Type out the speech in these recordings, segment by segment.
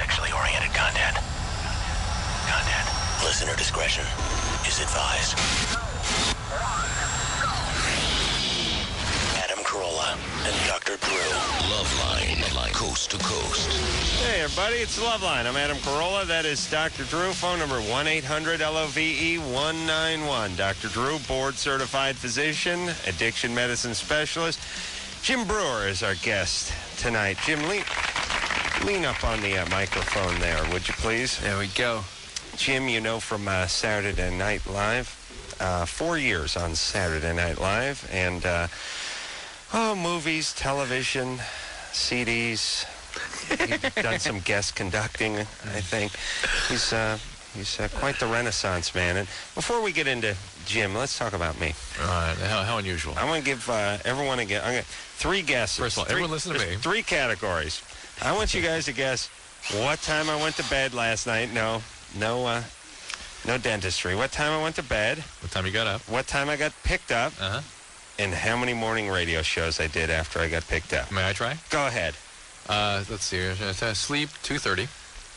sexually oriented content. Listener discretion is advised. Adam Carolla and Dr. Drew. Loveline, coast to coast. Hey, everybody, it's Loveline. I'm Adam Carolla. That is Dr. Drew. Phone number 1-800-LOVE-191. Dr. Drew, board-certified physician, addiction medicine specialist. Jim Breuer is our guest tonight. Jim, lean up on the microphone there, would you please? There we go. Jim, you know from Saturday Night Live. 4 years on Saturday Night Live. And, movies, television, CDs. He's done some guest conducting, I think. He's quite the Renaissance man. And before we get into Jim, let's talk about me. All right. How unusual. I want to give everyone a guess. I'm gonna, 3 guesses. First of all, everyone listen to me. 3 categories. I want you guys to guess what time I went to bed last night. No dentistry. What time I went to bed. What time you got up. What time I got picked up. Uh-huh. And how many morning radio shows I did after I got picked up. May I try? Go ahead. Let's see. Sleep, 2:30.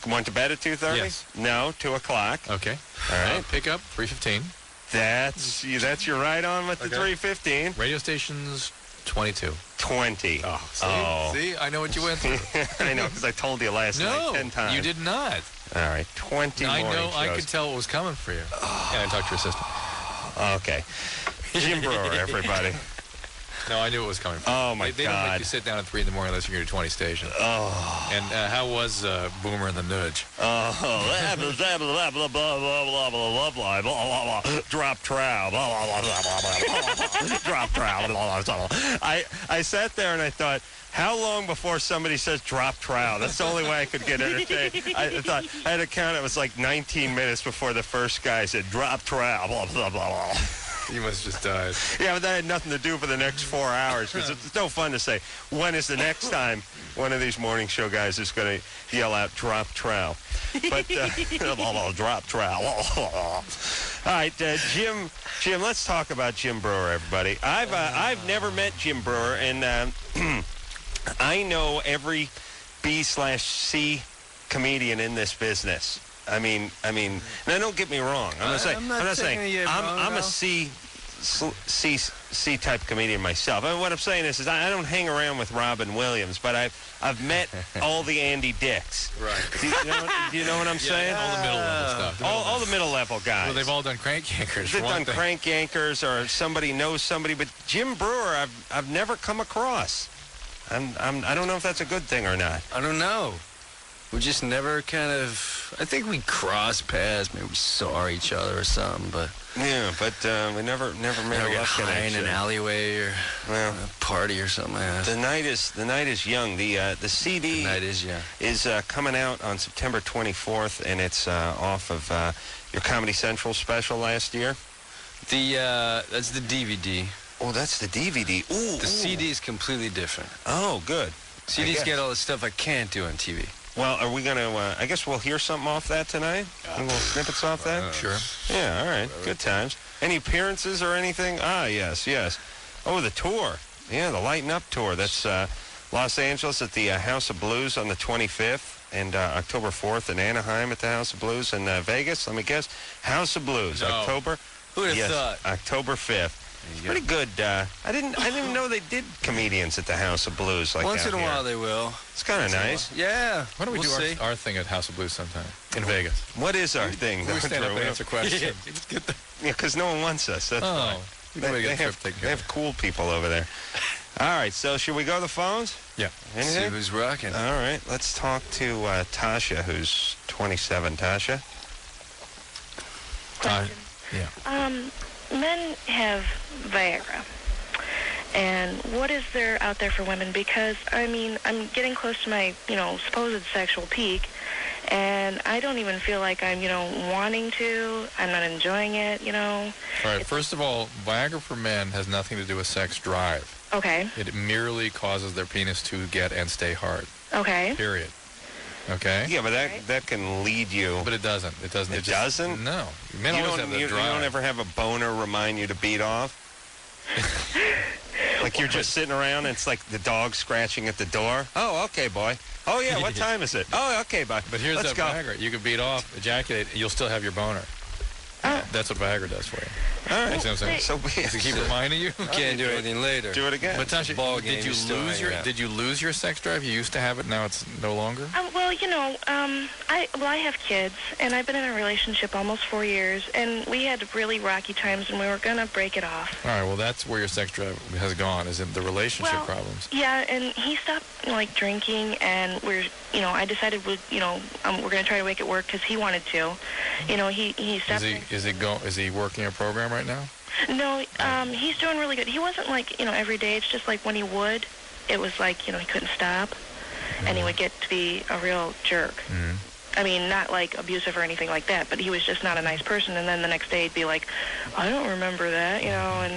Went to bed at 2:30? Yes. No, 2 o'clock. Okay. All right. Pick up, 3:15. That's you're right on with the 3:15. Radio stations, 22. 20. Oh, see? I know what you went through. I know, because I told you last night 10 times. No, you did not. All right, 20 I morning know. shows. I could tell what was coming for you. And I talked to your assistant. Okay. Jim Breuer, everybody. No, I knew it was coming for you. Oh, my They God. don't make you sit down at 3 in the morning unless you're going to 20 stations. Oh. And how was Boomer and the Nudge? Oh, drop trout. Drop trout. I sat there and I thought, how long before somebody says drop trout? That's the only way I could get entertained. I thought I had to count. It was like 19 minutes before the first guy said drop trout. Blah, blah, blah, blah. You must have just died. Yeah, but that had nothing to do for the next 4 hours because it's no fun to say, when is the next time one of these morning show guys is going to yell out, drop trout. But, drop trout. All right, Jim, let's talk about Jim Breuer, everybody. I've never met Jim Breuer, and I know every B/C comedian in this business. I mean, now don't get me wrong. I'm not saying I'm a C type comedian myself. I mean, what I'm saying is I don't hang around with Robin Williams, but I've met all the Andy Dicks. Right. Do you know what I'm saying? All the middle level stuff. All the middle level guys. Well, they've all done crank yankers. They've done crank yankers, or somebody knows somebody. But Jim Breuer, I've never come across. I don't know if that's a good thing or not. I don't know. We just never kind of, I think we crossed paths, maybe we saw each other or something, but... Yeah, but we never made a rough high in connection. an alleyway or a party or something like that. The night is young. The CD The night is young. is coming out on September 24th, and it's off of your Comedy Central special last year. That's the DVD. Oh, that's the DVD. Ooh, The CD is completely different. Oh, good. CDs get all the stuff I can't do on TV. Well, are we going to, I guess we'll hear something off that tonight? Little snippets off that? Sure. Yeah, all right. Good times. Any appearances or anything? Ah, yes. Oh, the tour. Yeah, the Lighten Up tour. That's Los Angeles at the House of Blues on the 25th, and October 4th in Anaheim at the House of Blues, and Vegas, let me guess, House of Blues, No. October. Who would have thought? October 5th. Pretty good. I didn't know they did comedians at the House of Blues like Once that. in a while they will. It's kind of nice. Yeah. Why don't we we'll do see. our thing at House of Blues sometime in Vegas? What is our thing? We stand up and Drew? answer questions. Yeah, because no one wants us. That's fine. They have cool people over there. All right, so should we go to the phones? Yeah. See Anything? who's rocking. All right, let's talk to Tasha, who's 27. Tasha? Yeah. Men have Viagra. And what is there out there for women? Because, I mean, I'm getting close to my, supposed sexual peak, and I don't even feel like I'm, wanting to. I'm not enjoying it, All right, first of all, Viagra for men has nothing to do with sex drive. Okay. It merely causes their penis to get and stay hard. Okay. Period. Okay? Yeah, but that can lead you. But it doesn't. It doesn't. It doesn't? No. Men You always don't, have that you drive. don't ever have a boner remind you to beat off? Like you're just sitting around and it's like the dog scratching at the door. Oh, okay, boy. Oh, yeah, what time is it? Oh, okay, bye. But here's Let's that go. Viagra. You can beat off, ejaculate, and you'll still have your boner. That's what Viagra does for you. All right. You see what I'm saying? So Does it keep reminding you? Can't do anything later. do it again. But Tasha, Ball game, did you you're still lose your hanging out. did you lose your sex drive? You used to have it, now it's no longer? Well, I have kids, and I've been in a relationship almost 4 years, and we had really rocky times, and we were going to break it off. All right, well, that's where your sex drive has gone, is in the relationship Well, problems. Yeah, and he stopped, drinking, and I decided, we're going to try to make it work because he wanted to. He stopped. Is he working a program right now? No, he's doing really good. He wasn't every day. It's just like when he would, it was like, he couldn't stop, and he would get to be a real jerk. Mm-hmm. I mean, not like abusive or anything like that, but he was just not a nice person. And then the next day he'd be like, I don't remember that, and...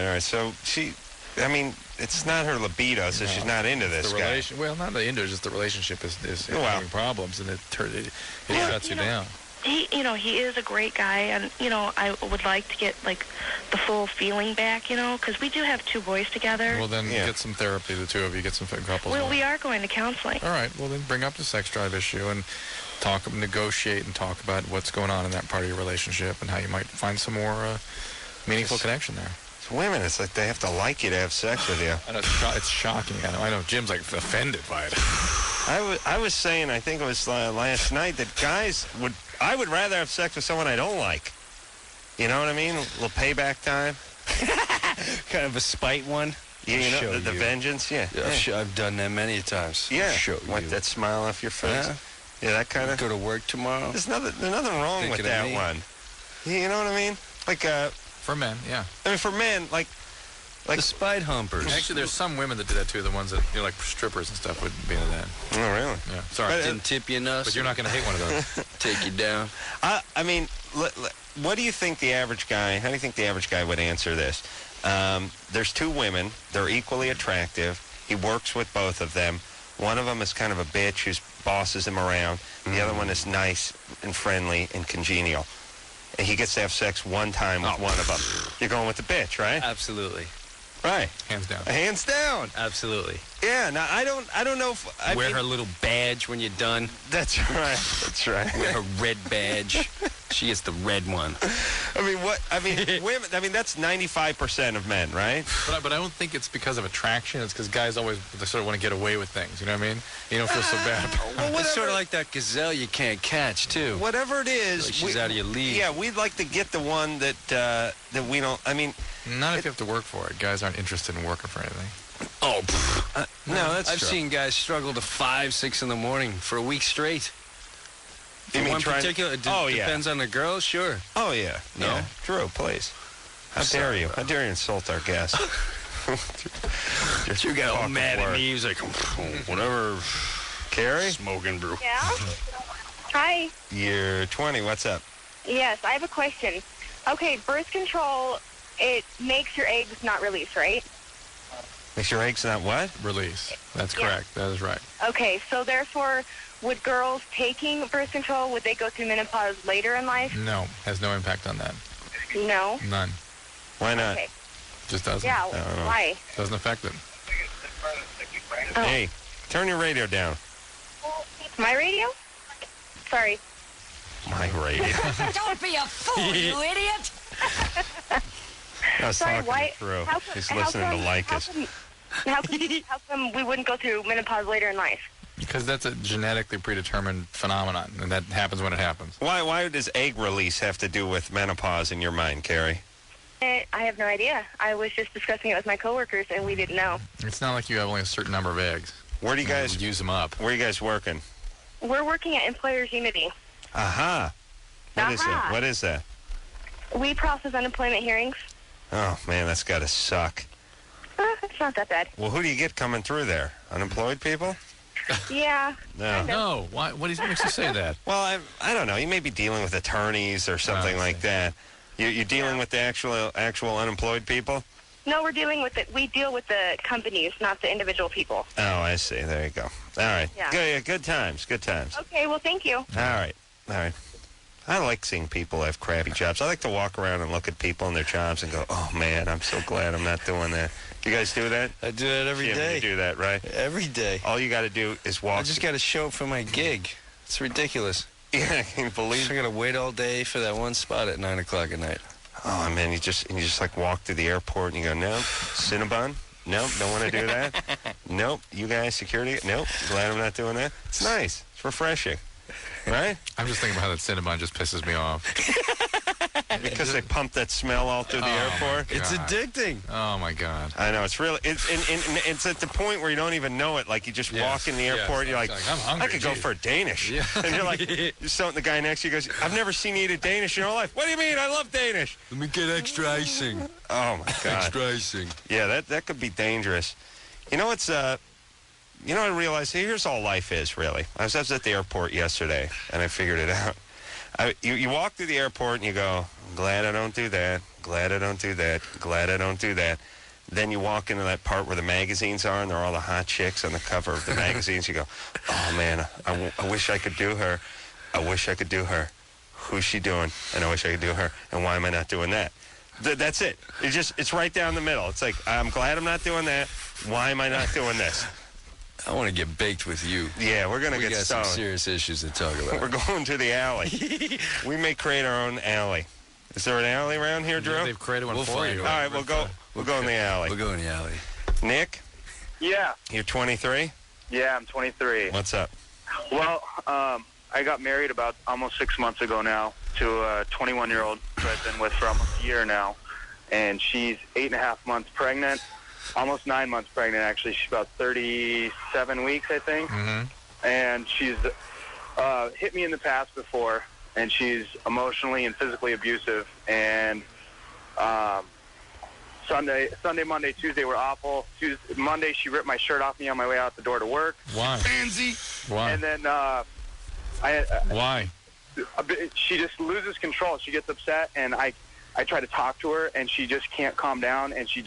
All right. So it's not her libido, so she's not into this guy. Well, not into it, just the relationship is having problems, and it shuts you down. He is a great guy, and, I would like to get, the full feeling back, because we do have 2 boys together. Well, then get some therapy, the 2 of you, get some couples. Well, we are going to counseling. All right, well, then bring up the sex drive issue and negotiate and talk about what's going on in that part of your relationship and how you might find some more meaningful connection there. It's women. It's like they have to like you to have sex with you. I know, it's shocking. I know. Jim's offended by it. I was saying, I think it was last night, that I would rather have sex with someone I don't like. You know what I mean? A little payback time. Kind of a spite one. Yeah, the vengeance. Yeah. I've done that many times. Yeah. Show Wipe you. that smile off your face. Yeah, that kind of. Go to work tomorrow. There's nothing wrong Thinking with of that me. one. You know what I mean? For men, yeah. I mean, for men, like The spite humpers. Actually, there's some women that do that too. The ones that like strippers and stuff would be into that. Oh, really? Yeah. Sorry, Didn't tip you enough. but you're not going to hate one of those. Take you down. I mean, what do you think the average guy? How do you think the average guy would answer this? There's 2 women. They're equally attractive. He works with both of them. One of them is kind of a bitch who bosses him around. The other one is nice and friendly and congenial. And he gets to have sex one time with one of them. You're going with the bitch, right? Absolutely. Right. Hands down. Hands down. Absolutely. Yeah. Now I don't know if Wear her little badge when you're done. That's right. That's right. Wear her red badge. She is the red one. Women. I mean, that's 95% of men, right? But I don't think it's because of attraction. It's because guys always sort of want to get away with things. You know what I mean? You don't feel so bad. Well, It's sort of like that gazelle you can't catch, too. Whatever it is, Like she's out of your league. Yeah, we'd like to get the one that we don't. I mean, Not if you have to work for it. Guys aren't interested in working for anything. Oh, no, that's I've true. seen guys struggle to 5, 6 in the morning for a week straight. You mean One trying- particular, depends on the girl, sure. Oh yeah. No? Yeah. Drew, please. How dare you? How dare you insult our guest? You got all talk mad of at work. me. He was like, whatever. Carrie, Smoking brew. Yeah? Hi. you're 20. What's up? Yes, I have a question. Okay, birth control, it makes your eggs not release, right? Makes your eggs not what? Release. That's Yeah. correct. That is right. Okay, so therefore, would girls taking birth control, would they go through menopause later in life? No, has no impact on that. No? None. Why not? Okay. Just doesn't. Yeah, don't know. why? Doesn't affect it. Oh. Hey, turn your radio down. My radio? Sorry. My radio. Don't be a fool, you idiot! I was Sorry, talking why? through. How He's come- listening how to come- Lycus. How come we wouldn't go through menopause later in life? Because that's a genetically predetermined phenomenon, and that happens when it happens. Why does egg release have to do with menopause in your mind, Carrie? I have no idea. I was just discussing it with my coworkers, and we didn't know. It's not like you have only a certain number of eggs. Where do you guys use them up? Where are you guys working? We're working at Employers Unity. Aha. What is Aha. it? What is that? We process unemployment hearings. Oh man, that's got to suck. It's not that bad. Well, who do you get coming through there? Unemployed people? Yeah. No. No. Why? What makes you say that? Well, I don't know. You may be dealing with attorneys or something I like see. that. You're dealing with the actual unemployed people? No, we're dealing with it. We deal with the companies, not the individual people. Oh, I see. There you go. All right. Yeah. Good times. Good times. Okay, well, thank you. All right. I like seeing people have crappy jobs. I like to walk around and look at people and their jobs and go, oh, man, I'm so glad I'm not doing that. You guys do that? I do that every Jim, day. You do that, right? Every day. All you got to do is walk. I just got to show up for my gig. It's ridiculous. Yeah, I can't believe I got to wait all day for that one spot at 9 o'clock at night. Oh, man, you just like walk through the airport and you go, nope, Cinnabon? Nope, don't want to do that. Nope, you guys, security? Nope, glad I'm not doing that. It's nice. It's refreshing. Right? I'm just thinking about how that Cinnabon just pisses me off. Because they pump that smell all through the airport. It's addicting. Oh, my God. I know. It's really, it's at the point where you don't even know it. Like, you just walk in the airport, you're like, I'm hungry, I could go for a Danish. Yeah. And you're like, you're so the guy next to you goes, I've never seen you eat a Danish in your life. What do you mean? I love Danish. Let me get extra icing. Oh, my God. Extra icing. Yeah, that could be dangerous. You know, I realized here's all life is, really. I was at the airport yesterday, and I figured it out. You walk through the airport, and you go, I'm glad I don't do that, glad I don't do that, glad I don't do that. Then you walk into that part where the magazines are, and there are all the hot chicks on the cover of the magazines. You go, oh, man, I wish I could do her. I wish I could do her. Who's she doing? And I wish I could do her. And why am I not doing that? That's it. It's right down the middle. It's like, I'm glad I'm not doing that. Why am I not doing this? I want to get baked with you. Yeah, we're going to get got stoned. some serious issues to talk about. We're going to the alley. We may create our own alley. Is there an alley around here, Drew? Yeah, they've created one for you. All right, we'll go in the alley. We'll go in the alley. Nick, Yeah. you're 23? Yeah, I'm 23. What's up? Well, I got married about almost 6 months ago now to a 21-year-old who I've been with for almost a year now. And she's 8.5 months pregnant. Almost 9 months pregnant, actually. She's about 37 weeks, I think. Mm-hmm. And she's hit me in the past before, and she's emotionally and physically abusive. And Sunday, Monday, Tuesday were awful. Monday, she ripped my shirt off me on my way out the door to work. Why? Pansy. Why? And then Why? she just loses control. She gets upset, and I try to talk to her, and she just can't calm down, and she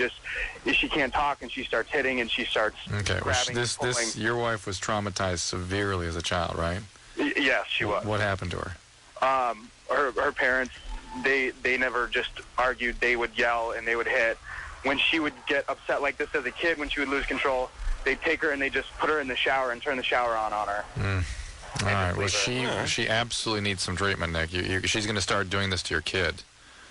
can't talk, and she starts hitting, and she starts Okay, well, grabbing, pulling. your wife was traumatized severely as a child, right? Yes, she was. What happened to her? Her parents, they never just argued. They would yell, and they would hit. When she would get upset like this as a kid, when she would lose control, they'd take her and they just put her in the shower and turn the shower on her. All right, well, she absolutely needs some treatment, Nick. She's going to start doing this to your kid.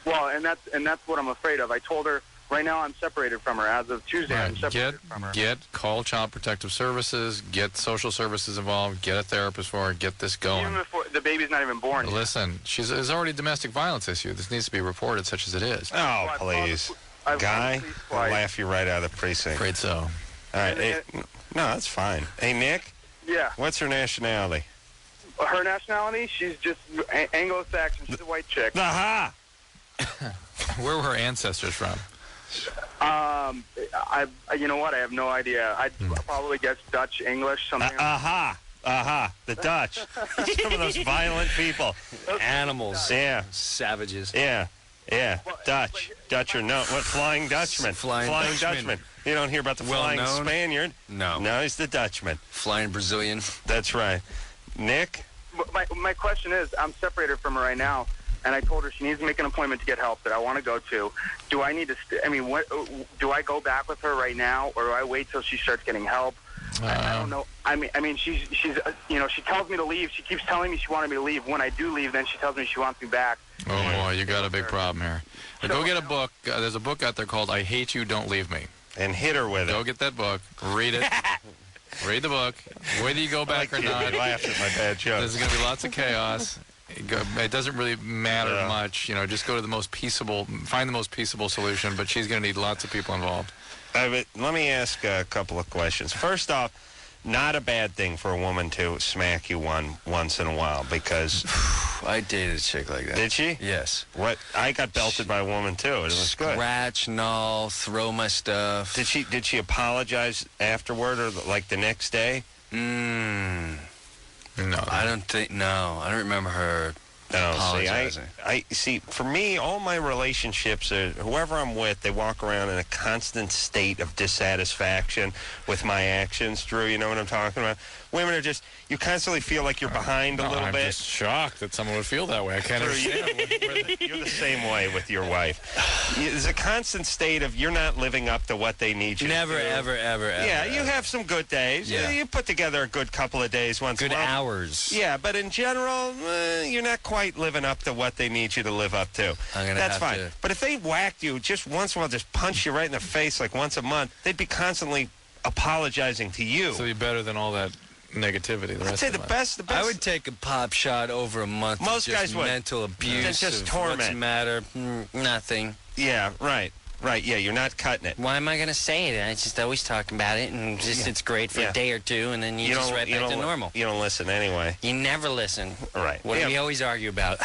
Well, and that's what I'm afraid of. I told her right now I'm separated from her. As of Tuesday, I'm separated from her. Call Child Protective Services, get social services involved, get a therapist for her, get this going. Even before the baby's not even born yet. Listen, there's already a domestic violence issue. This needs to be reported, such as it is. Oh, please. Guy, I'll laugh you right out of the precinct. Afraid so. All right. Hey, no, that's fine. Hey, Nick? Yeah. What's her nationality? Her nationality? She's just Anglo-Saxon. She's a white chick. Aha! Where were her ancestors from? You know what? I have no idea. I'd probably guess Dutch, English, something. The Dutch. Some of those violent people. Animals. Yeah. Savages. Yeah. Dutch or no? What, Flying Dutchman? Flying Dutchman. You don't hear about the Flying Spaniard? No. No, he's the Dutchman. Flying Brazilian. That's right. Nick? My question is, I'm separated from her right now, and I told her she needs to make an appointment to get help that I want to go to. Do I need to? Do I go back with her right now, or do I wait till she starts getting help? I don't know. I mean, she's she tells me to leave. She keeps telling me she wanted me to leave. When I do leave, then she tells me she wants me back. Oh boy, you got a big problem here. Go get a book. There's a book out there called "I Hate You, Don't Leave Me." And hit her with it. Go get that book. Read it. Read the book. Whether you go back or not. I laughed at my bad joke. There's going to be lots of chaos. It doesn't really matter much. Just go to the most peaceable, find the most peaceable solution, but she's going to need lots of people involved. Let me ask a couple of questions. First off, not a bad thing for a woman to smack you once in a while, because... I dated a chick like that. Did she? Yes. What? I got belted by a woman, too. It was good. Scratch, gnaw, throw my stuff. Did she apologize afterward or, like, the next day? No. I don't remember her No, Apologizing. I see. For me, all my relationships, whoever I'm with, they walk around in a constant state of dissatisfaction with my actions. Drew, you know what I'm talking about? Women are just, you constantly feel like you're behind a little I'm bit. just shocked that someone would feel that way. I can't understand. You're the same way with your wife. There's a constant state of you're not living up to what they need you to do. Never, ever. Yeah, you have some good days. Yeah. You put together a good couple of days once Good in a while. hours. Yeah, but in general, you're not quite living up to what they need you to live up to. That's fine. But if they whacked you just once in a while, just punch you right in the face like once a month, they'd be constantly apologizing to you. So you're better than all that negativity. I'd say the best. I would take a pop shot over a month. Most of just guys would. Mental abuse. Just of torment. What's the matter? Nothing. Yeah, right. Right, yeah, you're not cutting it. Why am I going to say it? I just always talking about it, and just it's great for a day or two, and then you just right back to normal. You don't listen anyway. You never listen. Right. What do we always argue about?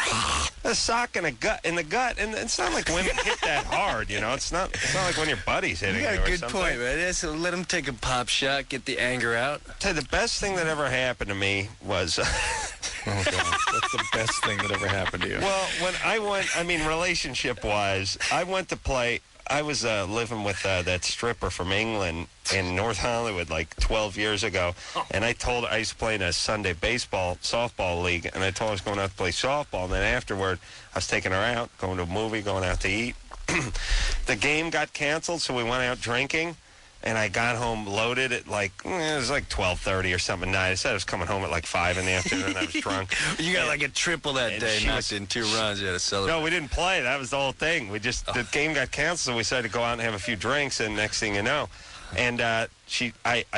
A sock in the gut, and it's not like women hit that hard, you know. It's not like when your buddy's hitting you. You got a good point, man. So let them take a pop shot, get the anger out. Tell you, the best thing that ever happened to me was. Oh, God. That's the best thing that ever happened to you. Well, when I went, relationship-wise, I went to play. I was living with that stripper from England in North Hollywood like 12 years ago, and I told her I used to play in a Sunday softball league, and I told her I was going out to play softball, and then afterward, I was taking her out, going to a movie, going out to eat. The game got canceled, so we went out drinking. And I got home loaded at it was like 12:30 or something at night. I said I was coming home at like 5 in the afternoon. I was drunk. You got like a triple that day, knocked in 2 runs. You had to celebrate. No, we didn't play. That was the whole thing. The game got canceled, so we decided to go out and have a few drinks, and next thing you know. And I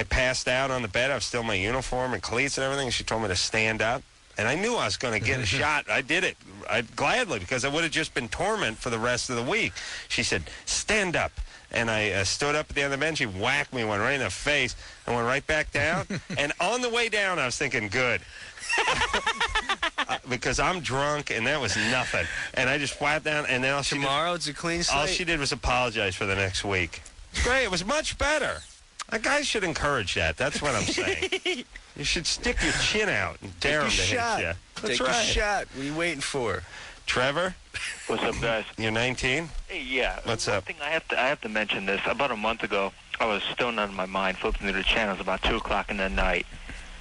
passed out on the bed. I was still in my uniform and cleats and everything, and she told me to stand up. And I knew I was going to get a shot. I did it gladly because I would have just been torment for the rest of the week. She said, stand up. And I stood up at the end of the bench. She whacked me, went right in the face, and went right back down. And on the way down, I was thinking, good. Because I'm drunk, and that was nothing. And I just flat down, and then tomorrow it's a clean slate. All she did was apologize for the next week. It's great. It was much better. Guys should encourage that. That's what I'm saying. You should stick your chin out and dare them to hit you. That's Take a shot. What are you waiting for? Trevor? What's up, guys? You're 19? Hey, yeah. What's up? One thing I have to mention this. About a month ago, I was stoned out of my mind, flipping through the channels about 2 o'clock in the night,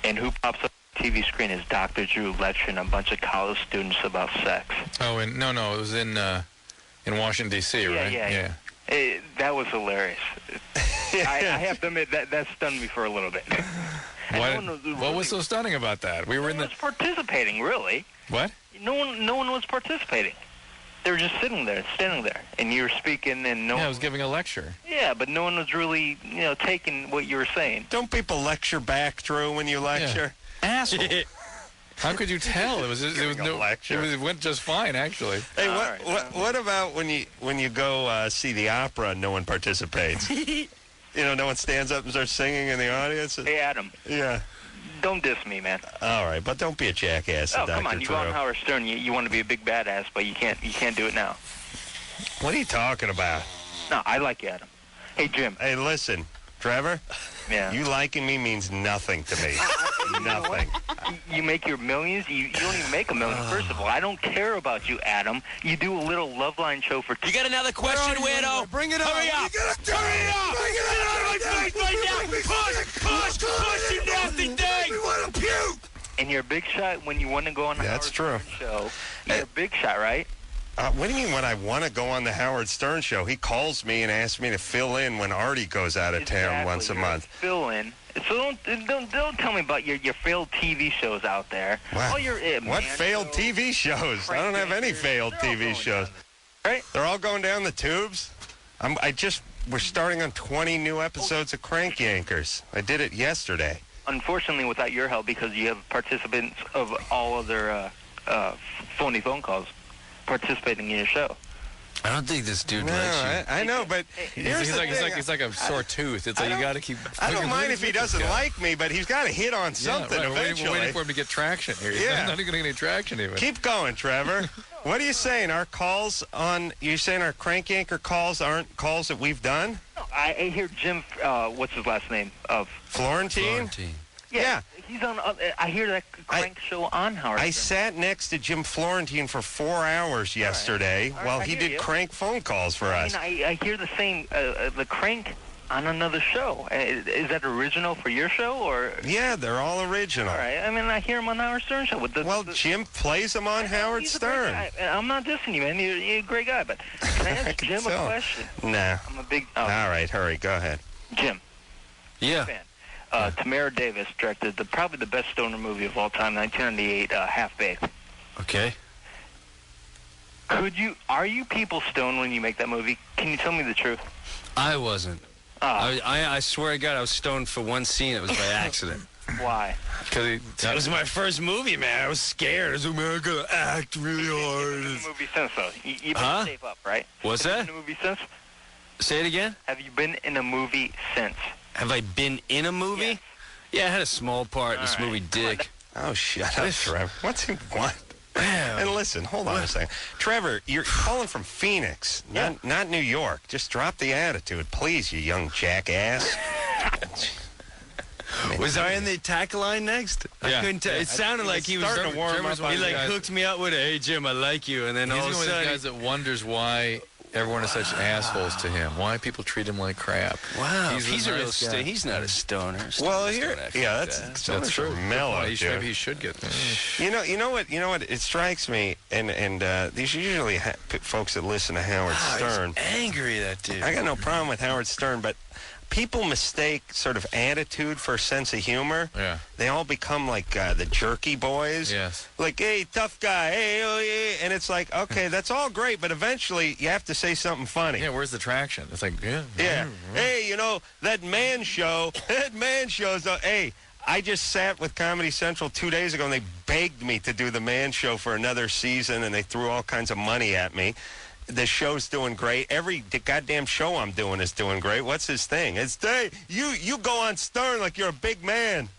and who pops up on the TV screen is Dr. Drew lecturing a bunch of college students about sex. Oh, no, it was in Washington, D.C., right? Yeah. That was hilarious. I have to admit, that stunned me for a little bit. What was so stunning about that? We were no one was participating, really. What? No one was participating. They were just standing there, and you were speaking, and I was giving a lecture. Yeah, but no one was really, taking what you were saying. Don't people lecture back, Drew, when you lecture? Yeah. Asshole. How could you tell? It went just fine, actually. Hey, what about when you go see the opera and no one participates? No one stands up and starts singing in the audience? Hey, Adam. Yeah. Don't diss me, man. All right, but don't be a jackass. Oh, come on. You go on Howard Stern. You want to be a big badass, but you can't do it now. What are you talking about? No, I like you, Adam. Hey, Jim. Hey, listen, Trevor. Yeah. You liking me means nothing to me. Nothing. You make your millions. You don't even make a million. First of all, I don't care about you, Adam. You do a little Loveline show for. You got another question, weirdo? Bring it up. Hurry up. Hurry up. Bring it Get out of my face right now. Push, you nasty thing. We want to puke. And you're a big shot when you want to go on the That's true. show. You're a big shot, right? What do you mean when I want to go on the Howard Stern show? He calls me and asks me to fill in when Artie goes out of town once a month. Fill in. So don't tell me about your failed TV shows out there. Wow. What man, failed TV shows? I don't have any failed TV shows. Right? They're all going down the tubes. We're starting on 20 new episodes of Crank Yankers. I did it yesterday. Unfortunately, without your help, because you have participants of all other phony phone calls participating in your show. I don't think this dude likes you. I know, but He's like a sore tooth. It's like you got to keep. I don't mind if he doesn't like me, but he's got to hit on something eventually. We're waiting for him to get traction here. He's not going to get any traction even. Keep going, Trevor. What are you saying? You saying our Crank Yanker calls aren't calls that we've done? No, I hear Jim. What's his last name? Florentine. Yeah. He's on. I hear that crank show on Howard I Stern. sat next to Jim Florentine for 4 hours yesterday while he did crank phone calls for us. I hear the same, the crank on another show. Is that original for your show, or? Yeah, they're all original. All right. I mean, I hear him on Howard Stern show. Jim plays them on Howard Stern. I'm not dissing you, man. You're a great guy, but can I ask Jim a question? Nah. I'm a big... All right, hurry. Go ahead. Jim. Yeah. Fan. Tamara Davis directed probably the best stoner movie of all time, 1998, Half Baked. Okay. Are you people stoned when you make that movie? Can you tell me the truth? I wasn't. I swear to God, I was stoned for one scene. It was by accident. Why? Because that was my first movie, man. I was scared. I was like, man, I gotta act really hard. You've been in the movie since, though. You've been safe up, right? What's Have that? you been in a movie since? Say it again? Have you been in a movie since? Have I been in a movie? Yes. Yeah, I had a small part in this movie, Dick. Oh, shut up, Trevor. What's he want? And listen, hold on a second. Trevor, you're calling from Phoenix, not New York. Just drop the attitude, please, you young jackass. Was I in the tackle line next? Yeah. I couldn't tell. It sounded like he was starting to warm up. He hooked me up with a, hey, Jim, I like you. And then all of a He's one of sudden... those guys that wonders why everyone is such assholes to him. Why people treat him like crap. Wow, He's a real nice guy. he's not a stoner. Well, Stoners don't act like that's true. Mellow, Maybe he should get this. You know what? It strikes me, and these are usually folks that listen to Howard Stern. He's angry, that dude. I got no problem with Howard Stern, but people mistake sort of attitude for a sense of humor. Yeah. They all become like the jerky boys. Yes. Like, hey, tough guy, hey, oh yeah, and it's like, okay, that's all great, but eventually you have to say something funny. Yeah, where's the traction? It's like, yeah. Hey, that man show, hey, I just sat with Comedy Central 2 days ago, and they begged me to do the man show for another season, and they threw all kinds of money at me. The show's doing great. The goddamn show I'm doing is doing great. What's his thing? It's, hey, you go on Stern like you're a big man. What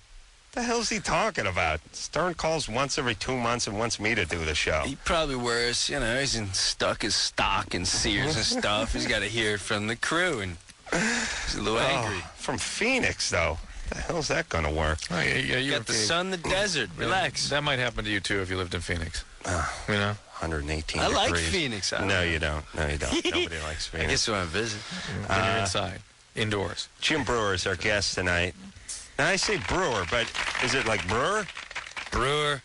the hell's he talking about? Stern calls once every 2 months and wants me to do the show. He probably wears, he's stuck his stock in Sears and stuff. He's got to hear it from the crew, and he's a little angry. From Phoenix, though. The hell's that going to work? Oh, yeah, You got the sun, the desert. Relax. That might happen to you, too, if you lived in Phoenix. 118 I like degrees. Phoenix. No, you don't. Nobody likes Phoenix. I guess when I visit. When you're inside. Indoors. Jim Breuer is our guest tonight. Now, I say Breuer, but is it like Breuer? Breuer.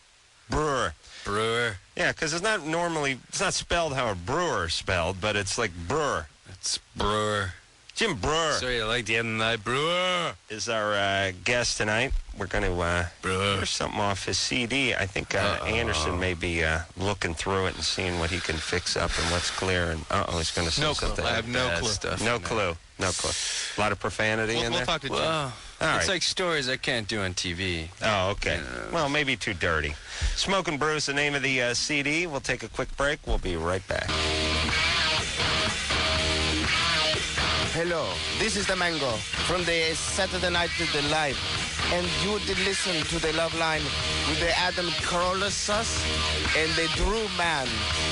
Yeah, because it's not spelled how a brewer is spelled, but it's like Breuer. It's Breuer. Jim Breuer. Sorry, I like the end of the night. Breuer is our guest tonight. We're going to hear something off his CD. I think Anderson may be looking through it and seeing what he can fix up and what's clear. And he's going to say something. I have no clue. Stuff No clue. A lot of profanity in there. We'll talk to Jim. All right. It's like stories I can't do on TV. Oh, okay. Well, maybe too dirty. Smoke and Brew is the name of the CD. We'll take a quick break. We'll be right back. Hello, this is the Mango from the Saturday Night Live, and you did listen to the Loveline with the Adam Carolla sauce and the Drew Man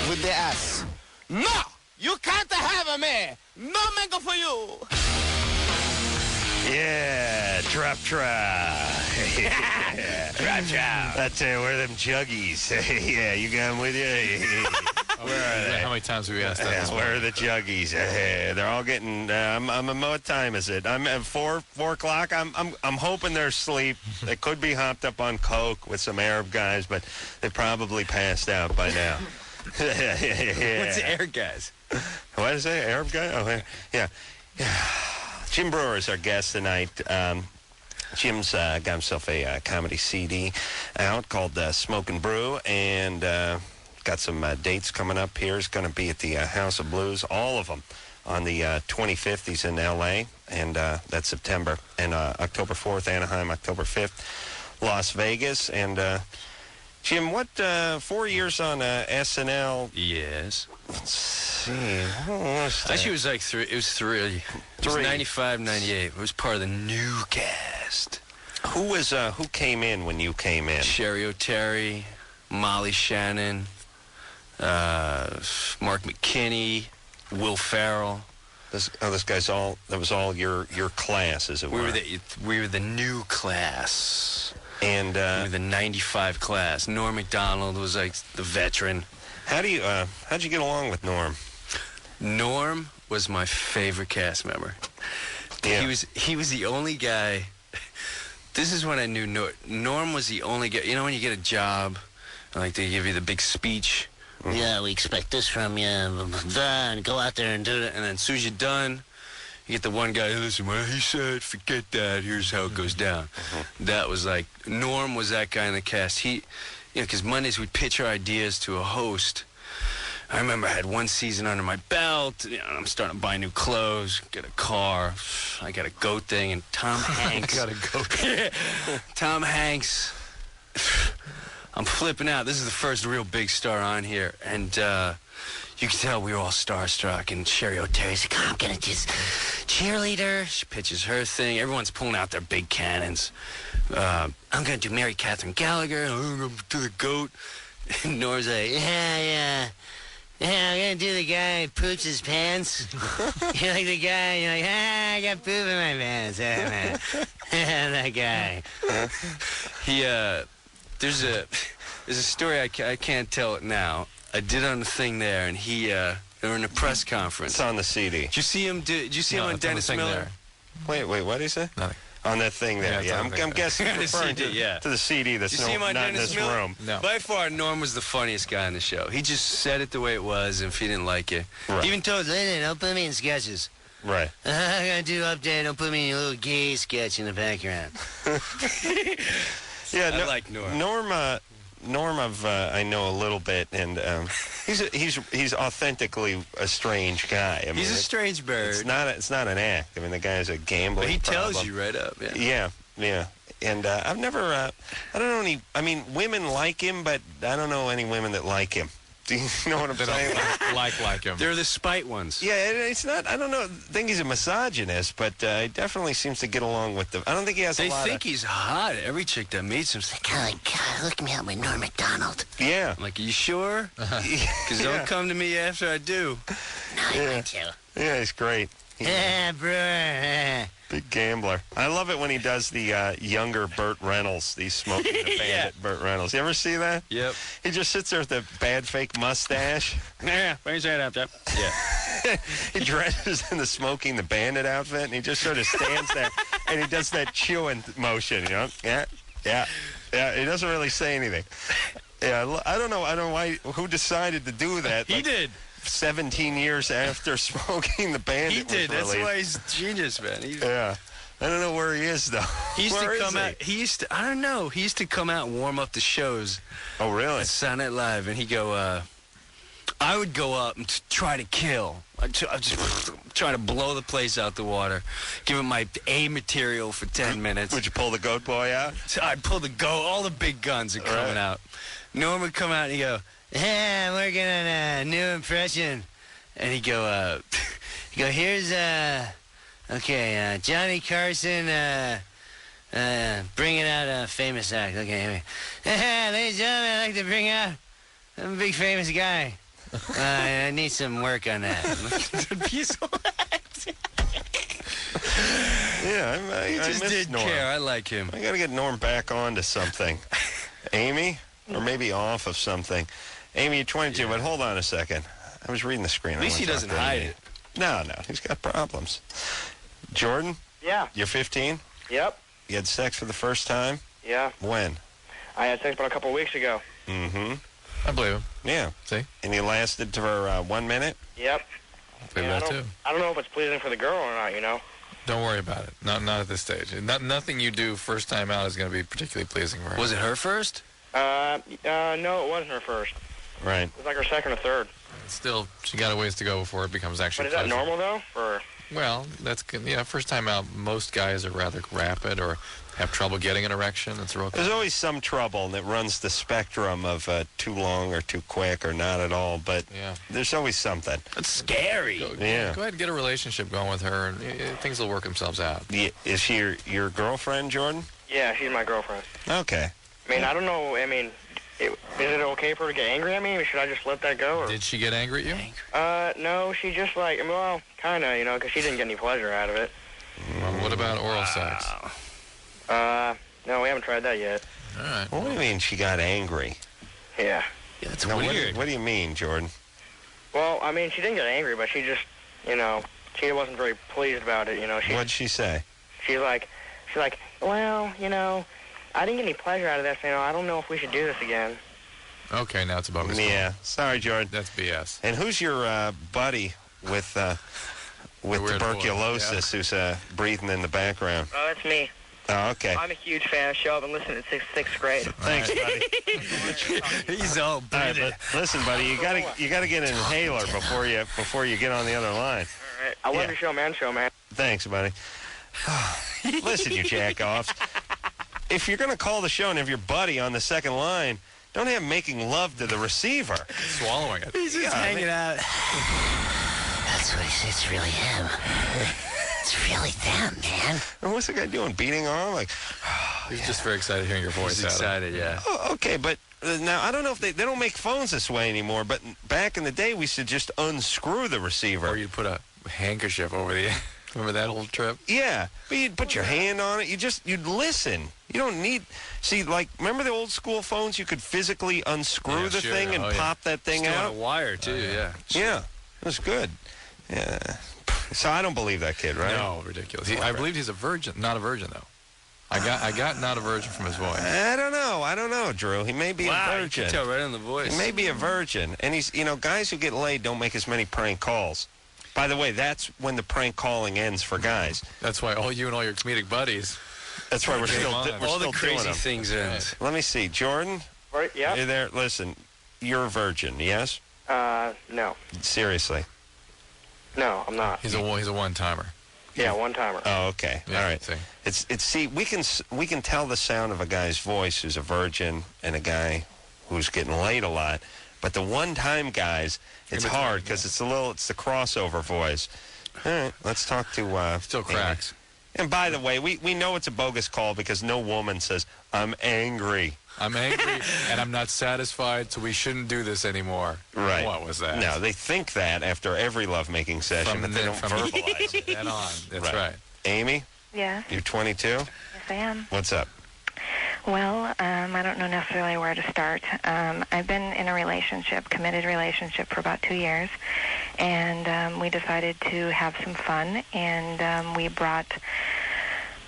with the ass. No, you can't have me. No Mango for you. Yeah, drop trowel. Drop trowel. That's where are them juggies? Yeah, you got them with you? Where are they? How many times have we asked that? Where are the juggies? They're all getting. What time is it? I'm at 4 o'clock. I'm hoping they're asleep. They could be hopped up on coke with some Arab guys, but they probably passed out by now. What's the Arab guys? What is it? Arab guy? Oh, yeah. Jim Breuer is our guest tonight. Jim's got himself a comedy CD out called Smoke and Brew, and got some dates coming up here. He's going to be at the House of Blues, all of them, on the 25th. He's in L.A., and that's September. And October 4th, Anaheim, October 5th, Las Vegas. And Jim, what 4 years on SNL? Yes. Let's see. Actually, it was like three. It was three. It was 95, 98. It was part of the new cast. Who came in when you came in? Sherry O'Terry, Molly Shannon, Mark McKinney, Will Ferrell. This guy's all. That was all your class, as it were. We were the new class. And we were the '95 class. Norm Macdonald was like the veteran. How'd you get along with Norm? Norm was my favorite cast member. Yeah. He was the only guy. This is when I knew Norm was the only guy. You know when you get a job, like they give you the big speech. Mm-hmm. Yeah, we expect this from you. And go out there and do it. And then as soon as you're done, you get the one guy. Listen, what he said, forget that. Here's how it goes down. Mm-hmm. That was like Norm was that guy in the cast. Because Mondays we'd pitch our ideas to a host. I remember I had one season under my belt. I'm starting to buy new clothes, get a car. I got a goat thing, and Tom Hanks. Got a goat. Tom Hanks. I'm flipping out. This is the first real big star on here, and you can tell we were all starstruck. And Sherry O'Terry's like, I'm gonna just cheerleader. She pitches her thing. Everyone's pulling out their big cannons. I'm gonna do Mary Catherine Gallagher. I'm gonna do the goat. And Nor's like, yeah, I'm gonna do the guy who poops his pants. You're like the guy, you're like, I got poop in my pants. That guy. There's a story, I can't tell it now. I did on the thing there, and they were in a press conference. It's on the CD. Did you see him? Did you see him on Dennis Miller? Wait, what did he say? Nothing. On that thing there, Yeah, I'm guessing referring to the CD that's you see him on not in Dennis this Miller? room. No. By far, Norm was the funniest guy on the show. He just said it the way it was, and if he didn't like it. Right. He even told us, don't put me in sketches. Right. I'm going to do update, don't put me in a little gay sketch in the background. Yeah, I like Norm. Norm, I know a little bit, and he's authentically a strange guy. I mean, He's a strange bird. It's not an act. I mean, the guy's a gambling. But he tells problem. you right up. Yeah. And I've never. I don't know any. I mean, women like him, but I don't know any women that like him. Do you know what I'm saying? like him. They're the spite ones. Yeah, it's not. I don't know. I think he's a misogynist, but he definitely seems to get along with the. I don't think he has a lot. They think he's hot. Every chick that meets him's like, God, look me up with Norm Macdonald. Yeah. I'm like, are you sure? Because don't come to me after I do. No, I want to. Yeah, he's great. Brewer. Big gambler. I love it when he does the younger Burt Reynolds, the Smoking the Bandit Burt Reynolds. You ever see that? Yep. He just sits there with the bad fake mustache. Yeah, bring that up, Jeff. Yeah. He dresses in the Smoking the Bandit outfit, and he just sort of stands there, and he does that chewing motion, you know? Yeah. He doesn't really say anything. Yeah, I don't know why. Who decided to do that? He did. 17 years after Smoking the Bandit. He did. Was That's released. why he's genius, man. Yeah. I don't know where he is, though. He used Where to come is out. He used to. I don't know. He used to come out and warm up the shows. Oh, really? At Saturday Night Live, and he'd go. I would go up and try to kill. I'd just try to blow the place out the water. Give him my A material for 10 minutes. Would you pull the goat boy out? I'd pull the goat. All the big guns are coming out. Norm would come out and he'd go, "Hey, I'm working on a new impression." And he'd go, here's, Johnny Carson, bringing out a famous act. Okay, anyway. Ladies and gentlemen, I'd like to bring out, I'm a big famous guy. I need some work on that. Yeah, He I just miss didn't Norm. care. I like him. I got to get Norm back onto something. Amy? Or maybe off of something. Amy, you're 22, but hold on a second. I was reading the screen. At least he doesn't hide it. No, he's got problems. Jordan? Yeah. You're 15? Yep. You had sex for the first time? Yeah. When? I had sex about a couple of weeks ago. Mm-hmm. I believe him. Yeah. See? And you lasted for 1 minute? Yep. I believe that too. I don't know if it's pleasing for the girl or not, you know? Don't worry about it. Not at this stage. Nothing you do first time out is going to be particularly pleasing for her. Was it her first? No, it wasn't her first. Right. It was like her second or third. Still, she got a ways to go before it becomes actually But is that pleasant. normal, though? Or... Well, that's good. Yeah, first time out, most guys are rather rapid or have trouble getting an erection. It's real. There's always some trouble, and it runs the spectrum of too long or too quick or not at all, but there's always something. That's scary. Go ahead and get a relationship going with her, and things will work themselves out. Yeah. Is she your girlfriend, Jordan? Yeah, she's my girlfriend. Okay. I mean, I don't know. I mean, Is it okay for her to get angry at me? Or should I just let that go? Or? Did she get angry at you? No, she just like, well, kind of, because she didn't get any pleasure out of it. Well, what about oral sex? No, we haven't tried that yet. All right. What do you mean she got angry? Yeah. Yeah, it's No, weird. What do you mean, Jordan? Well, I mean, she didn't get angry, but she just, she wasn't very pleased about it, What'd she say? She's like, well, I didn't get any pleasure out of this, I don't know if we should do this again. Okay, now it's a bogus call. Yeah. Sorry, Jordan. That's BS. And who's your buddy with weird tuberculosis who's breathing in the background? Oh, that's me. Oh, okay. I'm a huge fan. Show up and listen since sixth grade. Thanks, buddy. He's all All right, but listen, buddy, you gotta get an inhaler before you get on the other line. All right. I love your show, man. Thanks, buddy. Listen, you jack-offs. If you're gonna call the show and have your buddy on the second line, don't have making love to the receiver. Swallowing it. He's just hanging out. That's what he said. It's really him. It's really them, man. And what's the guy doing? Beating on? Like, He's just very excited hearing your voice. He's excited, yeah. oh, okay, but now I don't know if they don't make phones this way anymore. But back in the day, we used to just unscrew the receiver. Or you'd put a handkerchief over the. Remember that whole trip? Yeah, but you'd put your hand on it. You'd listen. You don't need. See, like, remember the old school phones? You could physically unscrew the thing and pop that thing Still out. on a wire too, yeah. Yeah, it was good. Yeah. So I don't believe that kid, right? No, ridiculous. I believe he's a virgin. Not a virgin though. I got not a virgin from his voice. I don't know, Drew. He may be a virgin. You can tell right on the voice. He may be a virgin, and he's guys who get laid don't make as many prank calls. By the way, that's when the prank calling ends for guys. That's why all you and all your comedic buddies. That's why we're still all the crazy doing them. things end. Let me see, Jordan. Right? Yeah. Hey there. Listen, you're a virgin, yes? No. Seriously. No, I'm not. He's a one-timer. Yeah, one-timer. Oh, okay. Yeah, All right. see. It's see, we can tell the sound of a guy's voice who's a virgin and a guy who's getting laid a lot. But the one-time guys, it's hard because it's the crossover voice. All right, let's talk to Still cracks. Amy. And by the way, we know it's a bogus call because no woman says, I'm angry. I'm angry and I'm not satisfied, so we shouldn't do this anymore. Right. What was that? No, they think that after every lovemaking session, but they don't verbalize it. Dead on. That's right. Amy? Yes. You're 22? Yes, I am. What's up? Well, I don't know necessarily where to start. I've been in a committed relationship for about 2 years, and we decided to have some fun, and we brought,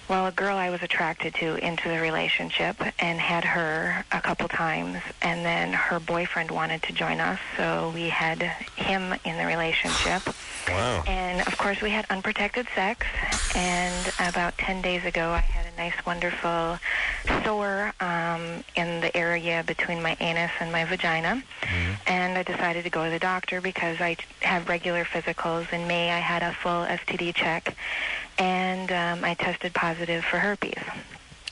a girl I was attracted to into the relationship and had her a couple times, and then her boyfriend wanted to join us, so we had him in the relationship. Wow. And, of course, we had unprotected sex, and about 10 days ago I had a nice, wonderful sore in the area between my anus and my vagina, and I decided to go to the doctor because I have regular physicals. In May I had a full STD check, and I tested positive for herpes.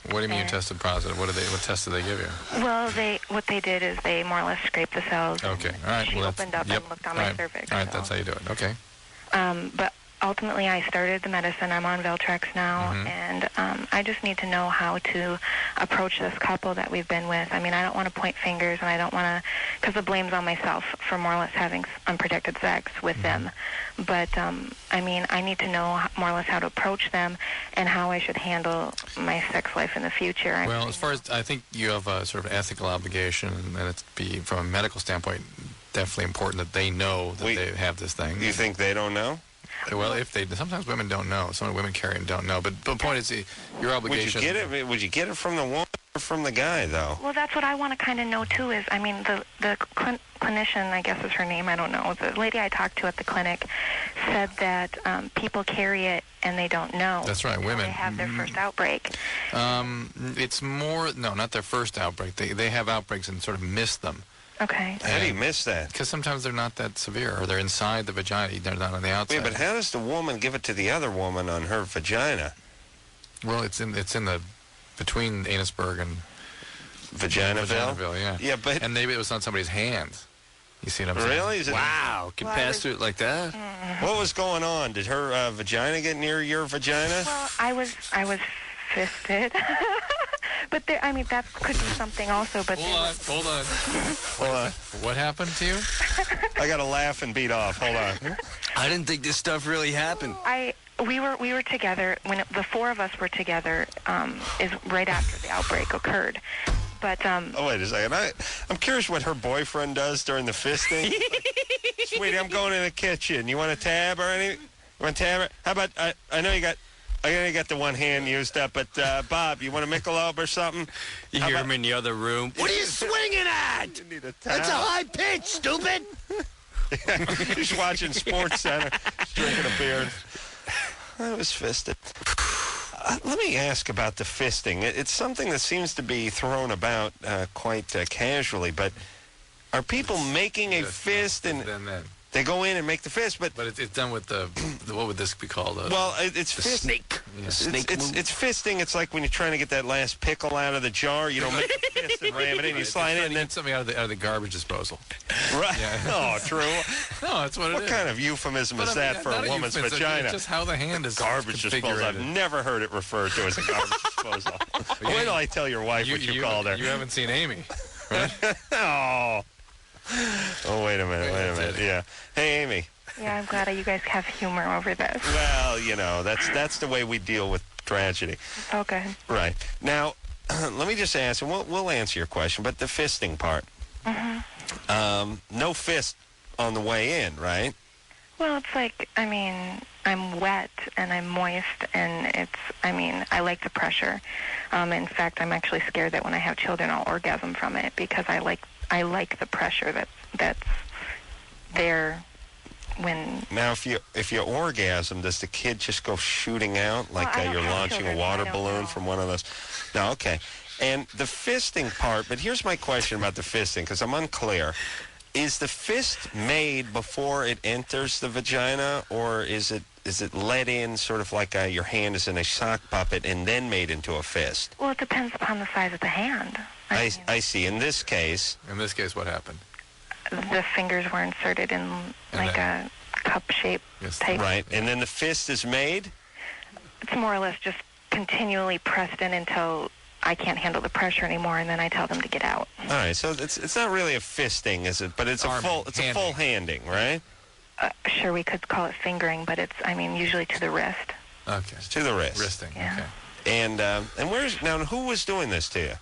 What do you mean you tested positive? What test did they give you? Well, what they did is they more or less scraped the cells. Okay, all right. She opened up and looked on my cervix. All right, that's how you do it. Okay. But ultimately, I started the medicine. I'm on Veltrex now, and I just need to know how to approach this couple that we've been with. I mean, I don't want to point fingers, and I don't want to, because the blame's on myself for more or less having unprotected sex with them. But, I mean, I need to know more or less how to approach them and how I should handle my sex life in the future. As far as, I think you have a sort of ethical obligation, and it's from a medical standpoint, definitely important that they know that they have this thing. You think they don't know? Well, sometimes women don't know. Some women carry and don't know. But the point is, your obligation. Would you get it from the woman or from the guy, though? Well, that's what I want to kind of know too. Is, I mean, the clinician, I guess is her name. I don't know. The lady I talked to at the clinic said that people carry it and they don't know. That's right. Women they have their first outbreak. It's more not their first outbreak. They have outbreaks and sort of miss them. Okay. How do you miss that? Because sometimes they're not that severe, or they're inside the vagina. They're not on the outside. Wait, but how does the woman give it to the other woman on her vagina? Well, it's in the between Anusberg and Vaginaville. Yeah. Yeah, but and maybe it was on somebody's hands. You see what I'm saying? Really? Is it, wow, can pass through it like that? What was going on? Did her vagina get near your vagina? Well, I was fisted. But there, I mean, that could be something also. But Hold on. What happened to you? I got to laugh and beat off. Hold on. I didn't think this stuff really happened. We were together when the four of us were together. Is right after the outbreak occurred. But oh, wait a second. I'm curious what her boyfriend does during the fisting. Like, sweetie, I'm going in the kitchen. You want a tab or anything? You want a tab? How about I know you got the one hand used up, but Bob, you want a Michelob or something? You hear him in the other room. What are you swinging at? You need a tab. That's a high pitch, stupid. He's watching Sports Center, drinking a beer. I was fisted. Let me ask about the fisting. It's something that seems to be thrown about quite casually, but are people making a fist and they go in and make the fist? But it's done with the what would this be called? Well, it's the fist. snake. Yeah. It's fisting. It's like when you're trying to get that last pickle out of the jar. You don't make the fist and ram it in. You slide it, and then something out of the garbage disposal. Right. Yeah. Oh, true. No, that's what it is. What kind of euphemism is that for a woman's vagina? It's just how the hand is garbage disposal. I've never heard it referred to as a garbage disposal. Wait till I tell your wife what you called her. You haven't seen Amy, right? Oh, wait a minute. Yeah. Hey, Amy. yeah, I'm glad you guys have humor over this. Well, you know, that's the way we deal with tragedy. Oh, good. Right. Now, let me just ask, and we'll answer your question, but the fisting part. Mm-hmm. No fist on the way in, right? Well, it's like, I mean, I'm wet and I'm moist, and I like the pressure. In fact, I'm actually scared that when I have children, I'll orgasm from it because I like the pressure that's there when. Now, if you orgasm, does the kid just go shooting out like you're launching a water balloon from one of those? No, okay. And the fisting part, but here's my question about the fisting, because I'm unclear. Is the fist made before it enters the vagina, or is it let in sort of like your hand is in a sock puppet and then made into a fist? Well, it depends upon the size of the hand. I see. In this case, what happened? The fingers were inserted in like a cup-shaped type. Right, and then the fist is made? It's more or less just continually pressed in until I can't handle the pressure anymore, and then I tell them to get out. All right, so it's not really a fisting, is it? But it's a full handing, right? Sure, we could call it fingering, but it's usually to the wrist. Okay, it's to the wrist. Wristing. Yeah. Okay. And who was doing this to you?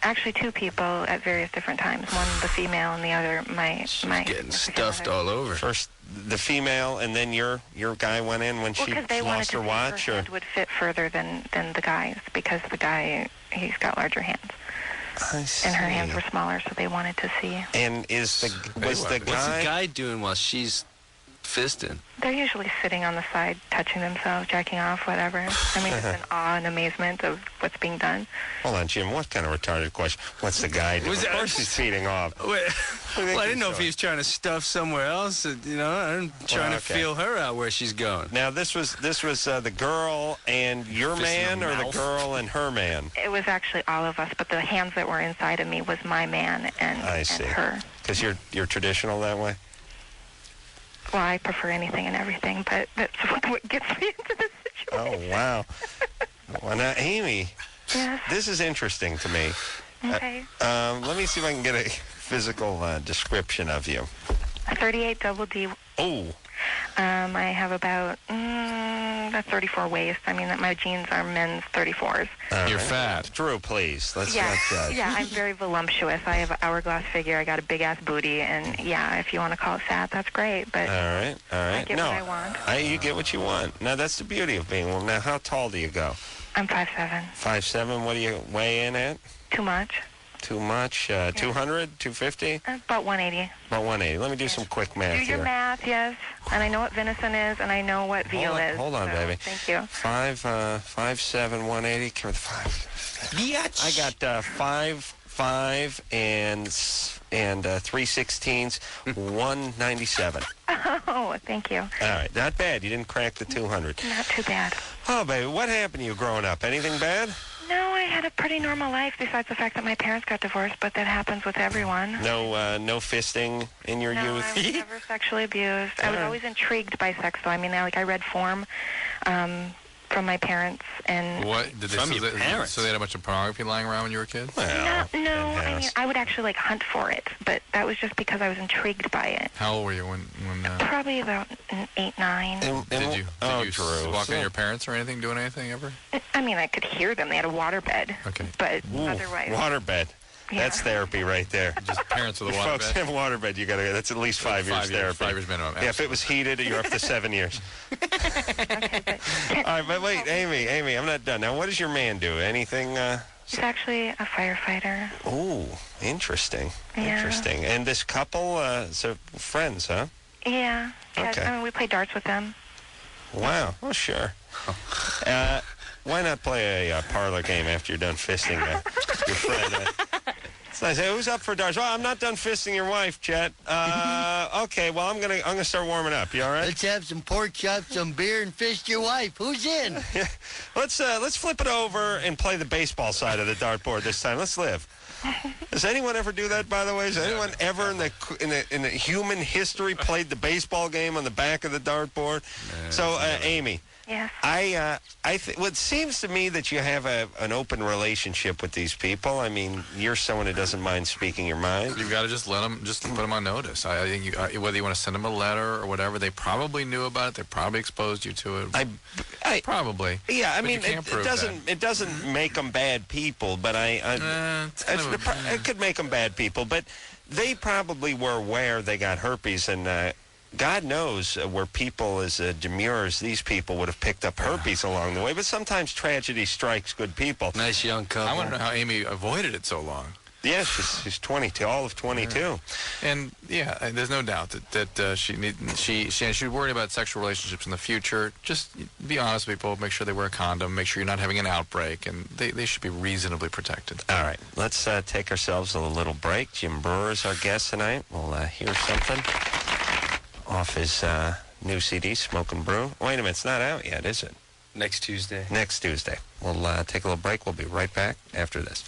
Actually, two people at various different times. One the female, and the other my getting stuffed all over. First the female, and then your guy went in when she lost her watch, her hand would fit further than the guy's, because the guy, he's got larger hands. I see. And her hands were smaller, so they wanted to see. And what's the guy doing while she's fisting? They're usually sitting on the side, touching themselves, jacking off, whatever. Just in awe and amazement of what's being done. Hold on, Jim. What kind of retarded question? What's the guy doing? Of course he's feeding off. I didn't know if he was trying to stuff somewhere else. I'm trying to feel her out where she's going. Now, this was the girl and your man, or the girl and her man? It was actually all of us, but the hands that were inside of me was my man and her. Because you're traditional that way? Well, I prefer anything and everything, but that's what gets me into this situation. Oh, wow. Well, now, Amy, yes? This is interesting to me. Okay. Let me see if I can get a physical description of you. 38 double D. Oh. I have about 34 waist. My jeans are men's 34s. You're fat. Drew, please. Let's not judge. Yeah, I'm very voluptuous. I have an hourglass figure. I got a big-ass booty. And, yeah, if you want to call it fat, that's great. But all right. I get what I want. You get what you want. Now, that's the beauty of being a woman. Now, how tall do you go? I'm 5'7". 5'7". What do you weigh in at? Too much. Too much? 200? 250? About 180. About 180. Let me do some quick math here. Do your math, yes. And I know what venison is, and I know what veal is. Hold on, baby. Thank you. 5'7", 180. Carry the 5. I got 5'5" and 3/16, 197. Oh, thank you. All right, not bad. You didn't crack the 200. Not too bad. Oh, baby, what happened to you growing up? Anything bad? No, I had a pretty normal life, besides the fact that my parents got divorced, but that happens with everyone. No fisting in your youth? No, I was never sexually abused. I was always intrigued by sex, though. I read Form, from my parents. And What did they From your parents? So they had a bunch of pornography lying around when you were a kid? Well, no, I mean, I would actually like hunt for it, but that was just because I was intrigued by it. How old were you when Probably about 8, 9. did you Drew. walk on your parents or anything, doing anything ever? I mean, I could hear them. They had a waterbed. Okay. But otherwise. Waterbed. Yeah. That's therapy right there. Just parents with a Folks waterbed. have waterbed. You gotta. That's at least 5 years therapy. 5 years minimum. Yeah, if it was heated, you're up to 7 years. All right, but wait, Amy, I'm not done. Now, what does your man do? Anything? He's actually a firefighter. Oh, interesting. Yeah. Interesting. And this couple, so friends, huh? Yeah. Okay. I mean, we play darts with them. Wow. Oh, sure. Why not play a parlor game after you're done fisting your friend? It's nice. Hey, who's up for darts? Well, I'm not done fisting your wife, Chet. Okay. Well, I'm gonna start warming up. You all right? Let's have some pork chops, some beer, and fist your wife. Who's in? Let's flip it over and play the baseball side of the dartboard this time. Let's live. Does anyone ever do that, by the way? Has anyone ever in the human history played the baseball game on the back of the dartboard? So, Amy. Yes. Well, it seems to me that you have an open relationship with these people. I mean, you're someone who doesn't mind speaking your mind. You've got to just put them on notice. I think whether you want to send them a letter or whatever, they probably knew about it. They probably exposed you to it. Probably. Yeah, I mean, it it doesn't make them bad people, but it could make them bad people. But they probably were aware they got herpes, and God knows where people as demure as these people would have picked up herpes along the way. But sometimes tragedy strikes good people. Nice young couple. I want to know how Amy avoided it so long. Yeah, she's 22, all of 22. Yeah. And yeah, there's no doubt that she's worried about sexual relationships in the future. Just be honest with people. Make sure they wear a condom. Make sure you're not having an outbreak, and they should be reasonably protected. All right, let's take ourselves a little break. Jim Breuer is our guest tonight. We'll hear something off his new CD, Smoke and Brew. Wait a minute, it's not out yet, is it? Next Tuesday. Next Tuesday. We'll take a little break. We'll be right back after this.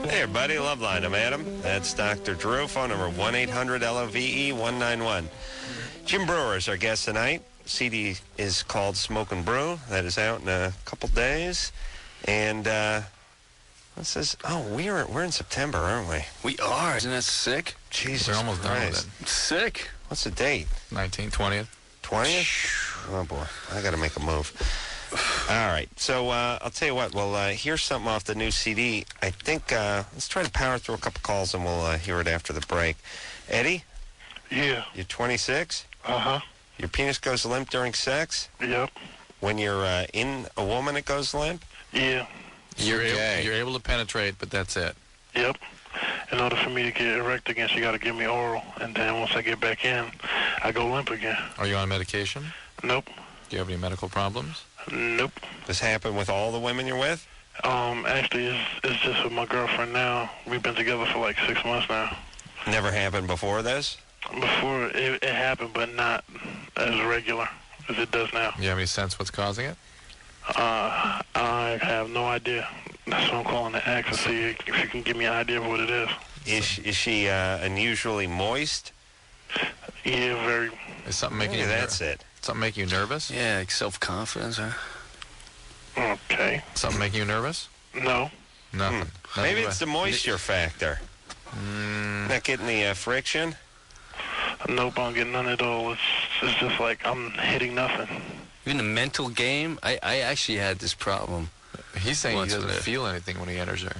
Hey, everybody. Loveline. I'm Adam. That's Dr. Drew. Phone number 1-800-LOVE-191. Jim Breuer is our guest tonight. CD is called Smoke and Brew. That is out in a couple days. And this is, we're in September, aren't we? We are. Isn't that sick? Jesus We're almost Christ. done with it. Sick. What's the date? 19th, 20th. 20th? Oh, boy. I got to make a move. All right. So I'll tell you what. Well, here's something off the new CD. I think let's try to power through a couple calls, and we'll hear it after the break. Eddie? Yeah. You're 26? Uh-huh. Your penis goes limp during sex? Yep. When you're in a woman, it goes limp? Yeah. You're able to penetrate, but that's it. Yep. In order for me to get erect again, she got to give me oral, and then once I get back in, I go limp again. Are you on medication? Nope. Do you have any medical problems? Nope. This happen with all the women you're with? Actually, it's just with my girlfriend now. We've been together for like 6 months now. Never happened before this? Before, it happened, but not as regular as it does now. You have any sense what's causing it? I have no idea. That's what I'm calling to ask and see if you can give me an idea of what it is. Is she unusually moist? Yeah, very. Is something making you that's it. Something making you nervous? Yeah, like self-confidence, huh? Okay. Something making you nervous? No. Nothing. Maybe it's the moisture factor. Not getting the friction? Nope, I don't get none at all. It's just like I'm hitting nothing. Even the mental game, I actually had this problem. He's saying he Once doesn't with it. feel anything when he enters her.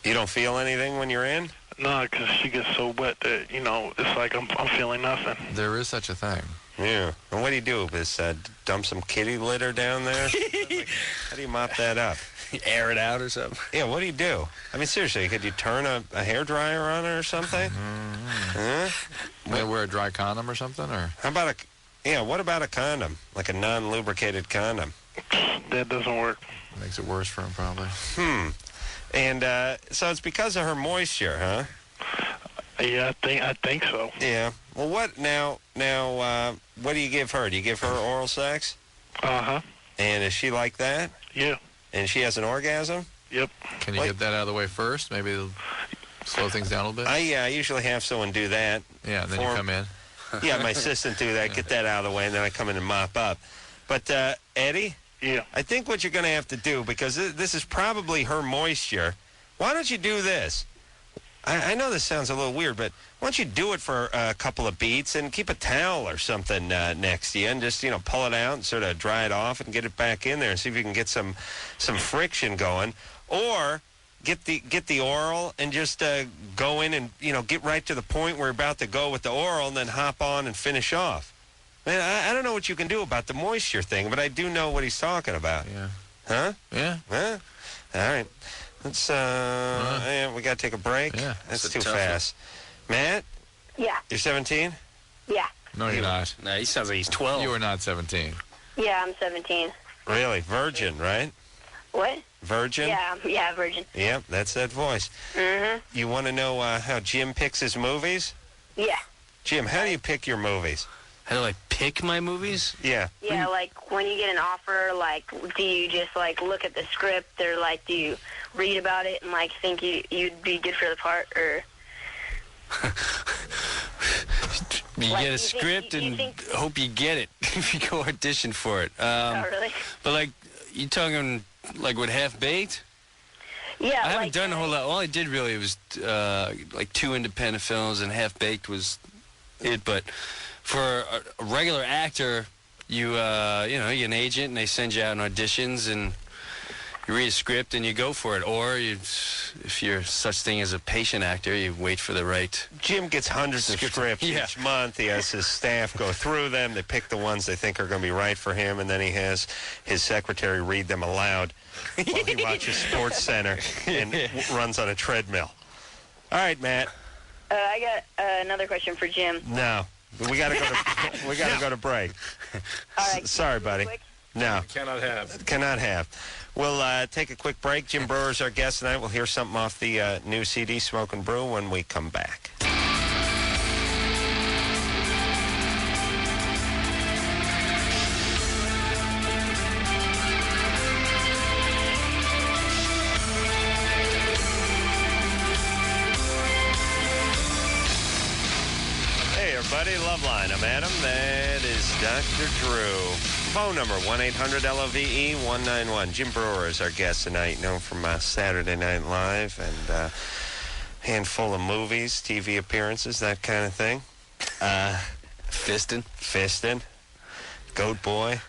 You don't feel anything when you're in? No, because she gets so wet that, it's like I'm feeling nothing. There is such a thing. Yeah. And what do you do? Is dump some kitty litter down there? How do you mop that up? Air it out or something? Yeah, what do you do? I mean, seriously, could you turn a hairdryer on it or something? Huh? Wear a dry condom or something? Or How about what about a condom? Like a non-lubricated condom? That doesn't work. Makes it worse for him, probably. And so it's because of her moisture, huh? Yeah, I think so. Yeah. Well, what now? What do you give her? Do you give her oral sex? Uh-huh. And is she like that? Yeah. And she has an orgasm? Yep. Can you get that out of the way first? Maybe slow things down a little bit? I usually have someone do that. Yeah, and then you come in. Yeah, my assistant do that, get that out of the way, and then I come in and mop up. But, Eddie? Yeah. I think what you're going to have to do, because this is probably her moisture, why don't you do this? I know this sounds a little weird, but why don't you do it for a couple of beats and keep a towel or something next to you and just, pull it out and sort of dry it off and get it back in there and see if you can get some friction going. Or get the oral and just go in and, get right to the point where you're about to go with the oral and then hop on and finish off. Man, I don't know what you can do about the moisture thing, but I do know what he's talking about. Yeah. Huh? Yeah. Huh? All right. Let's, yeah, we got to take a break. Yeah. That's too fast. Matt? Yeah. You're 17? Yeah. No, you're not. No, he sounds like he's 12. You are not 17. Yeah, I'm 17. Really? Virgin, right? What? Virgin? Yeah, virgin. Yep, that's that voice. Mm-hmm. You want to know how Jim picks his movies? Yeah. Jim, how do you pick your movies? How do I pick my movies? Yeah. Yeah, like when you get an offer, like do you just like look at the script or like do you read about it and like think you'd be good for the part or? You Like, get a you script think- you and think- hope you get it if you go audition for it. Oh, really? But like, you talking like with Half Baked? Yeah, I haven't like, done a whole lot. All I did really was like 2 independent films, and Half Baked was it. But for a regular actor, you get an agent, and they send you out on auditions, and you read a script and you go for it. Or if you're such thing as a patient actor, you wait for the right. Jim gets hundreds of scripts Yeah. each month. He has his staff go through them. They pick the ones they think are going to be right for him, and then he has his secretary read them aloud while he watches Sports Center and runs on a treadmill. All right, Matt. I got another question for Jim. No, we got to go to go to break. All right. Sorry, buddy. Quick. No, Cannot have. cannot have. We'll take a quick break. Jim Breuer is our guest tonight. We'll hear something off the new CD, Smoke and Brew, when we come back. Hey, everybody. Loveline. I'm Adam. That is Dr. Drew. Phone number, 1-800-LOVE-191. Jim Breuer is our guest tonight, known from Saturday Night Live and a handful of movies, TV appearances, that kind of thing. Fistin'. Goat Boy.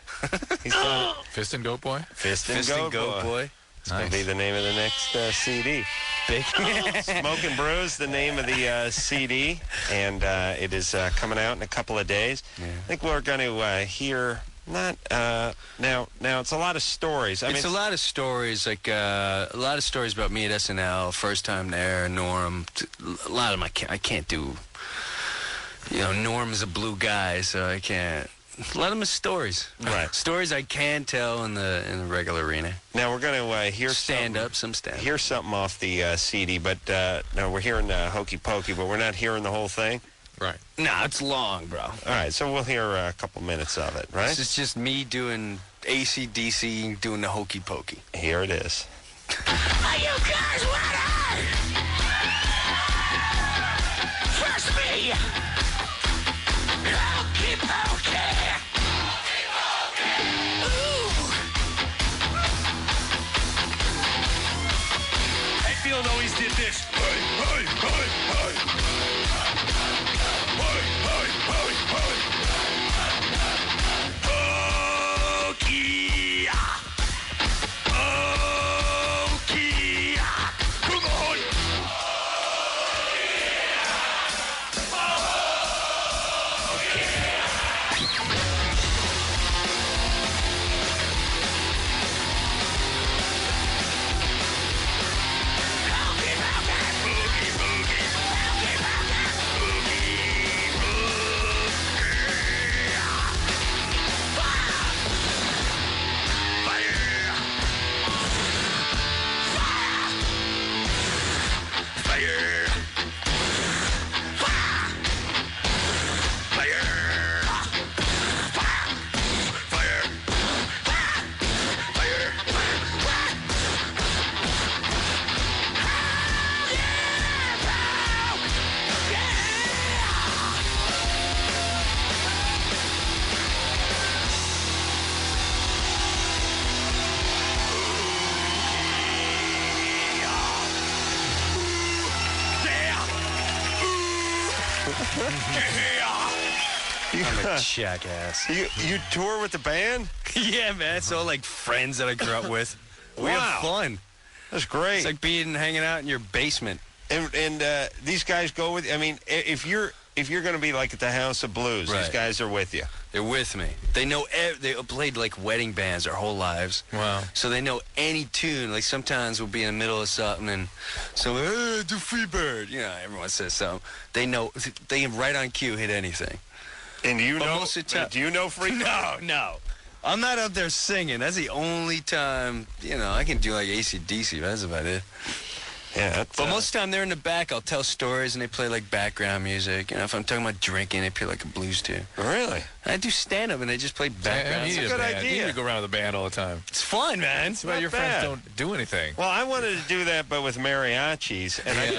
He's done it. Fistin' Goat Boy? Fistin' Goat Boy. It's going to be the name of the next CD. Smoke and Brew is the name of the CD, and it is coming out in a couple of days. Yeah. I think we're going to hear... Now it's a lot of stories. It's a lot of stories, like a lot of stories about me at SNL, first time there, Norm. A lot of them I can't do. Norm's a blue guy, so I can't. A lot of them are stories. Right. Stories I can tell in the regular arena. Now we're going to hear stand something, up, some stand. Hear something off the CD, but no, we're hearing Hokey Pokey, but we're not hearing the whole thing. Right. Nah, it's long, bro. All right, so we'll hear a couple minutes of it, right? This is just me doing AC/DC, doing the Hokey Pokey. Here it is. Are you guys ready? First me. Hokey Pokey. Ooh. Hey, Phil always did this. Hey, hey, hey, hey. I'm a jackass. You tour with the band? Yeah, man. It's all like friends that I grew up with. We have fun. That's great. It's like hanging out in your basement. And these guys go with. I mean, if you're going to be like at the House of Blues, these guys are with you. They're with me. They know. They played like wedding bands their whole lives. Wow. So they know any tune. Like sometimes we'll be in the middle of something and someone, do Freebird. You know, everyone says something. They know. They can right on cue hit anything. And do you know? Most of the time, do you know Freebird? No. I'm not up there singing. That's the only time. You know, I can do like AC/DC. That's about it. Yeah, but most of the time they're in the back. I'll tell stories and they play like background music. You know, if I'm talking about drinking, they play like a blues tune. Really? I do stand up and they just play background. That's a good idea. You need to go around with the band all the time. It's fun, man. It's about your friends don't do anything. Well, I wanted to do that, but with mariachis, and I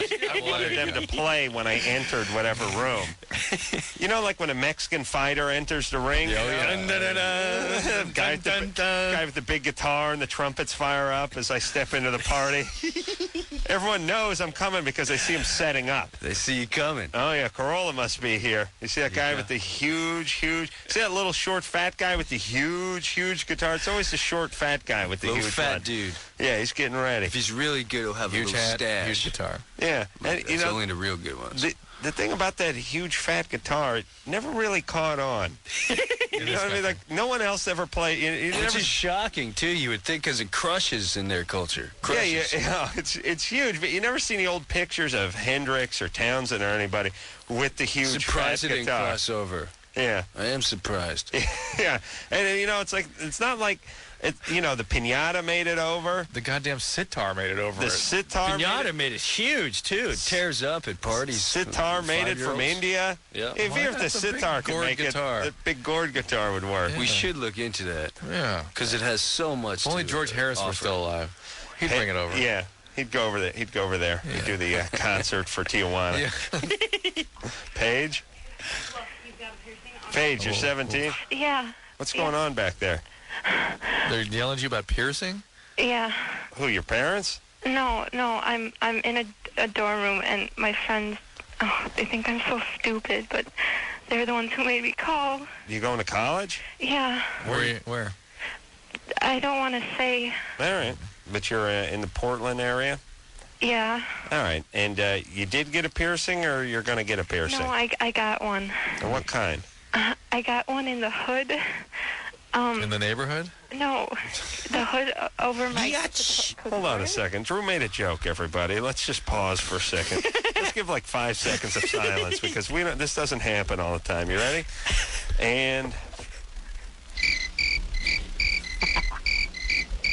wanted them to play when I entered whatever room. You know, like when a Mexican fighter enters the ring. Guy with the big guitar and the trumpets fire up as I step into the party. Everyone knows I'm coming because they see him setting up. They see you coming. Oh, yeah, Corolla must be here. You see that guy with the huge... See that little short, fat guy with the huge guitar? It's always the short, fat guy with the little huge fat one. Dude. Yeah, he's getting ready. If he's really good, he'll have huge a little hat, stash. huge guitar. Yeah. And, That's only the real good ones. The thing about that huge fat guitar, it never really caught on. You know what I mean? Like, no one else ever played. Which is shocking, too, you would think, because it crushes in their culture. Crushes. Yeah, it's huge. But you never see any old pictures of Hendrix or Townsend or anybody with the huge Surprised fat it didn't guitar. cross over. Yeah. I am surprised. Yeah. And, you know, it's not like... the pinata made it over. The goddamn sitar made it over. The sitar pinata made it huge, too. It tears up at parties. Sitar made it from India. Yeah. If the sitar could make it, the big gourd guitar would work. Yeah. We should look into that. Yeah. Because it has so much. If only George Harris were still alive. He'd bring it over. Yeah. He'd go over there. Yeah. He'd do the concert for Tijuana. Yeah. Paige? Paige, you're 17? Yeah. What's going on back there? They're yelling at you about piercing? Yeah. Who, your parents? No, I'm in a dorm room, and my friends, they think I'm so stupid, but they're the ones who made me call. You going to college? Yeah. Where? I don't want to say. All right. But you're in the Portland area? Yeah. All right. And you did get a piercing, or you're going to get a piercing? No, I got one. What kind? I got one in the hood. In the neighborhood? No, the hood over my... Hold on a second. Drew made a joke, everybody. Let's just pause for a second. Let's give like 5 seconds of silence because this doesn't happen all the time. You ready? And...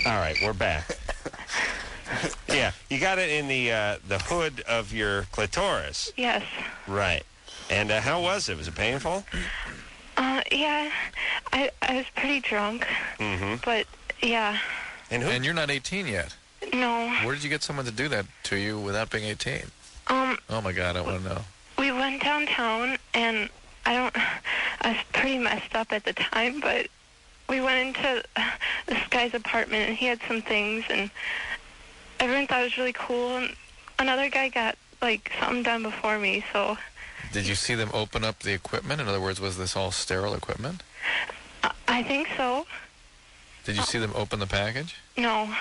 All right, we're back. Yeah, you got it in the hood of your clitoris. Yes. Right. And how was it? Was it painful? Yeah, I was pretty drunk, but yeah. And you're not 18 yet. No. Where did you get someone to do that to you without being 18? Oh my God, I want to know. We went downtown, and I was pretty messed up at the time, but we went into this guy's apartment, and he had some things, and everyone thought it was really cool, and another guy got, like, something done before me, so... Did you see them open up the equipment? In other words, was this all sterile equipment? I think so. Did you see them open the package? No.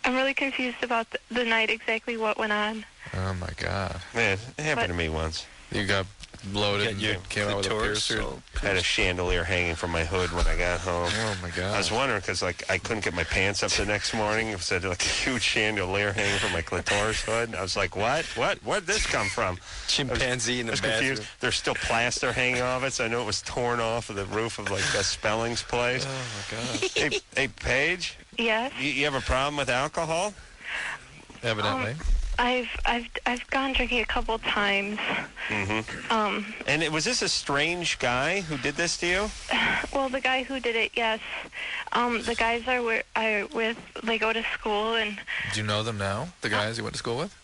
I'm really confused about the night, exactly what went on. Oh, my God. Man, it happened to me once. You got bloated and came out with a piercer? I had a chandelier hanging from my hood when I got home. Oh, my God. I was wondering because, I couldn't get my pants up the next morning. It was a huge chandelier hanging from my clitoris hood. I was like, what? Where'd this come from? Chimpanzee in the bathroom. Confused. There's still plaster hanging off it, so I knew it was torn off of the roof of, a Spellings place. Oh, my God. Hey, Paige? Yes? You have a problem with alcohol? Evidently. I've gone drinking a couple times. And was this a strange guy who did this to you? Well, the guy who did it, yes. The guys I with, they go to school, and... Do you know them now, the guys you went to school with?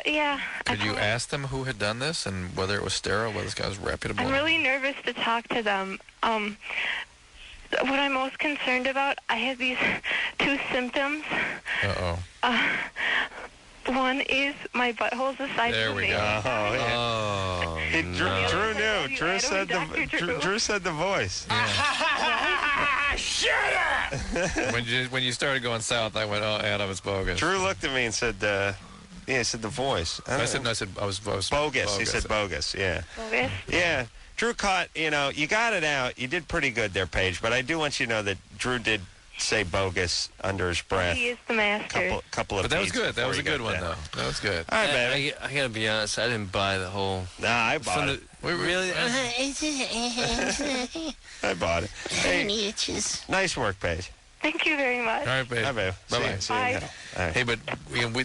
Yeah. Could you ask them who had done this and whether it was sterile, whether this guy was reputable? I'm really nervous to talk to them. What I'm most concerned about, I have these 2 symptoms. Uh-oh. One is my butthole's the size there of we me. go. Oh, yeah. Drew knew. Drew said the voice. Shut up! when you started going south, I went, oh, Adam, it's bogus. Drew looked at me and said, yeah, he said the voice. I said I was bogus. He said bogus, yeah. Bogus? Yeah. Drew caught, you got it out. You did pretty good there, Paige, but I do want you to know that Drew did say bogus under his breath. He is the master. Couple of But that was good. That was a good one, down. though. That was good. All right, baby. I gotta be honest, I didn't buy the whole... Nah, I bought it. Really? I bought it. Hey, nice work, Paige. Thank you very much. All right, babe. Bye, babe. Bye-bye. See you in hell. All right. Hey, but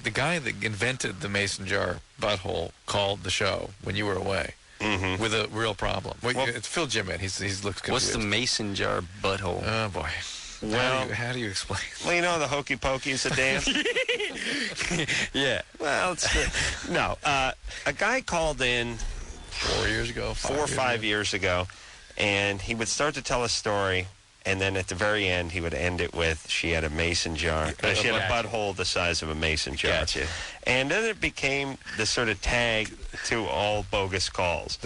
the guy that invented the mason jar butthole called the show when you were away with a real problem. Wait, it's Phil Jim in. He's looks confused. What's the mason jar butthole? Oh, boy. Well, how do you explain? Well, the hokey pokey is a dance. Yeah. Well, it's no. A guy called in 4 years ago, 4 or 5 years ago, and he would start to tell a story, and then at the very end, he would end it with, she had a mason jar. She had a butthole the size of a mason jar. Gotcha. And then it became the sort of tag to all bogus calls.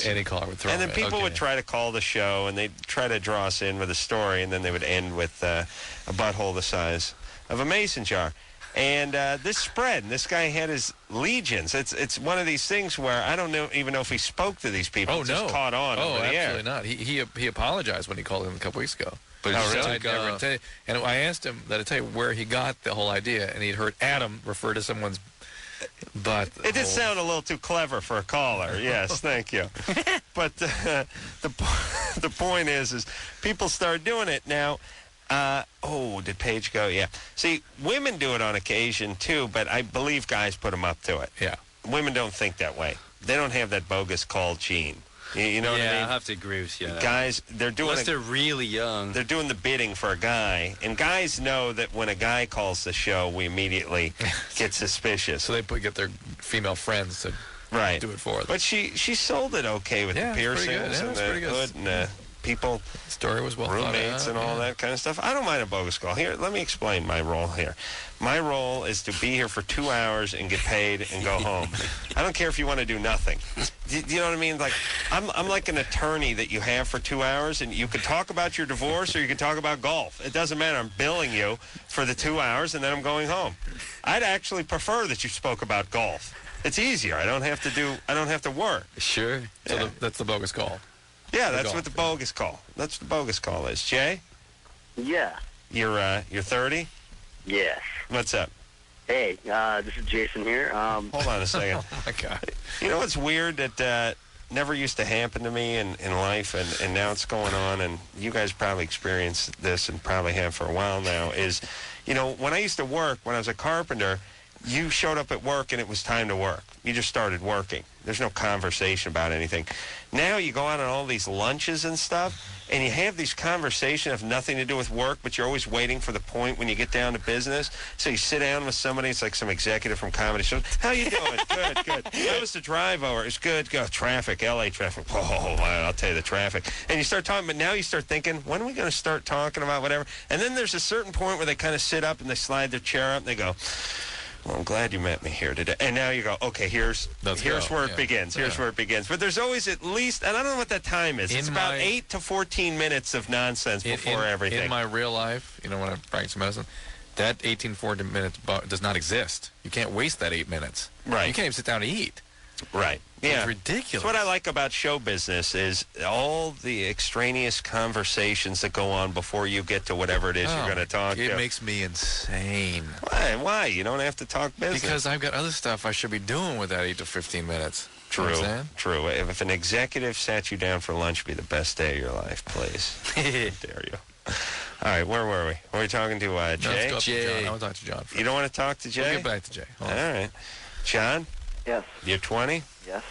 Any caller would throw And then it. people Okay. would try to call the show, and they'd try to draw us in with a story, and then they would end with a butthole the size of a mason jar. And this spread, and this guy had his legions. It's one of these things where I don't even know if he spoke to these people. Oh, It just no. caught on over the air. Absolutely not. He apologized when he called in a couple weeks ago. But he really? said I'd never tell you. And I asked him that I tell you where he got the whole idea, and he'd heard Adam refer to someone's butt. It did sound a little too clever for a caller. Yes, thank you. But the point is people start doing it now. Did Paige go? Yeah. See, women do it on occasion too, but I believe guys put them up to it. Yeah. Women don't think that way. They don't have that bogus call gene. You know what I mean? Yeah, I have to agree with you. Guys, they're doing Unless they're really young. They're doing the bidding for a guy, and guys know that when a guy calls the show, we immediately get suspicious. So they get their female friends to do it for them. But she sold it okay with the piercings and the hood and the people. The story was well roommates thought out, and all that kind of stuff. I don't mind a bogus call. Here, let me explain my role here. My role is to be here for 2 hours and get paid and go home. I don't care if you want to do nothing. Do you know what I mean? Like I'm like an attorney that you have for 2 hours, and you can talk about your divorce or you can talk about golf. It doesn't matter. I'm billing you for the 2 hours, and then I'm going home. I'd actually prefer that you spoke about golf. It's easier. I don't have to work. Sure. So that's the bogus call. Yeah, that's what the bogus call. That's what the bogus call is. Jay? Yeah. You're 30? Yes. What's up? Hey, this is Jason here. Hold on a second. Oh, my God. You know what's weird that never used to happen to me in life, and now it's going on, and you guys probably experienced this and probably have for a while now, is, when I used to work, when I was a carpenter, you showed up at work and it was time to work. You just started working. There's no conversation about anything. Now you go out on all these lunches and stuff, and you have these conversations that have nothing to do with work, but you're always waiting for the point when you get down to business. So you sit down with somebody, it's like some executive from comedy shows. How you doing? Good. How was the drive over? It's good. Go traffic, L.A. traffic. Oh, I'll tell you the traffic. And you start talking, but now you start thinking, when are we going to start talking about whatever? And then there's a certain point where they kind of sit up and they slide their chair up and they go, well, I'm glad you met me here today. And now you go, okay, here's where it begins. Here's where it begins. But there's always at least, and I don't know what that time is. It's about 8 to 14 minutes of nonsense before everything. In my real life, when I practice medicine, that 18, 14 minutes does not exist. You can't waste that 8 minutes. Right. You can't even sit down and eat. Right. It's ridiculous. So what I like about show business is all the extraneous conversations that go on before you get to whatever it is you're going to talk to. It makes me insane. Why? You don't have to talk business. Because I've got other stuff I should be doing with that 8 to 15 minutes. True. You know what I'm saying? True. If an executive sat you down for lunch, it'd be the best day of your life, please. Dare you. All right, where were we? Were we talking to Jay? No, let's go up to John. I want to talk to John first. You don't want to talk to Jay? We'll get back to Jay. All right. John? Yes. You're 20? Yes.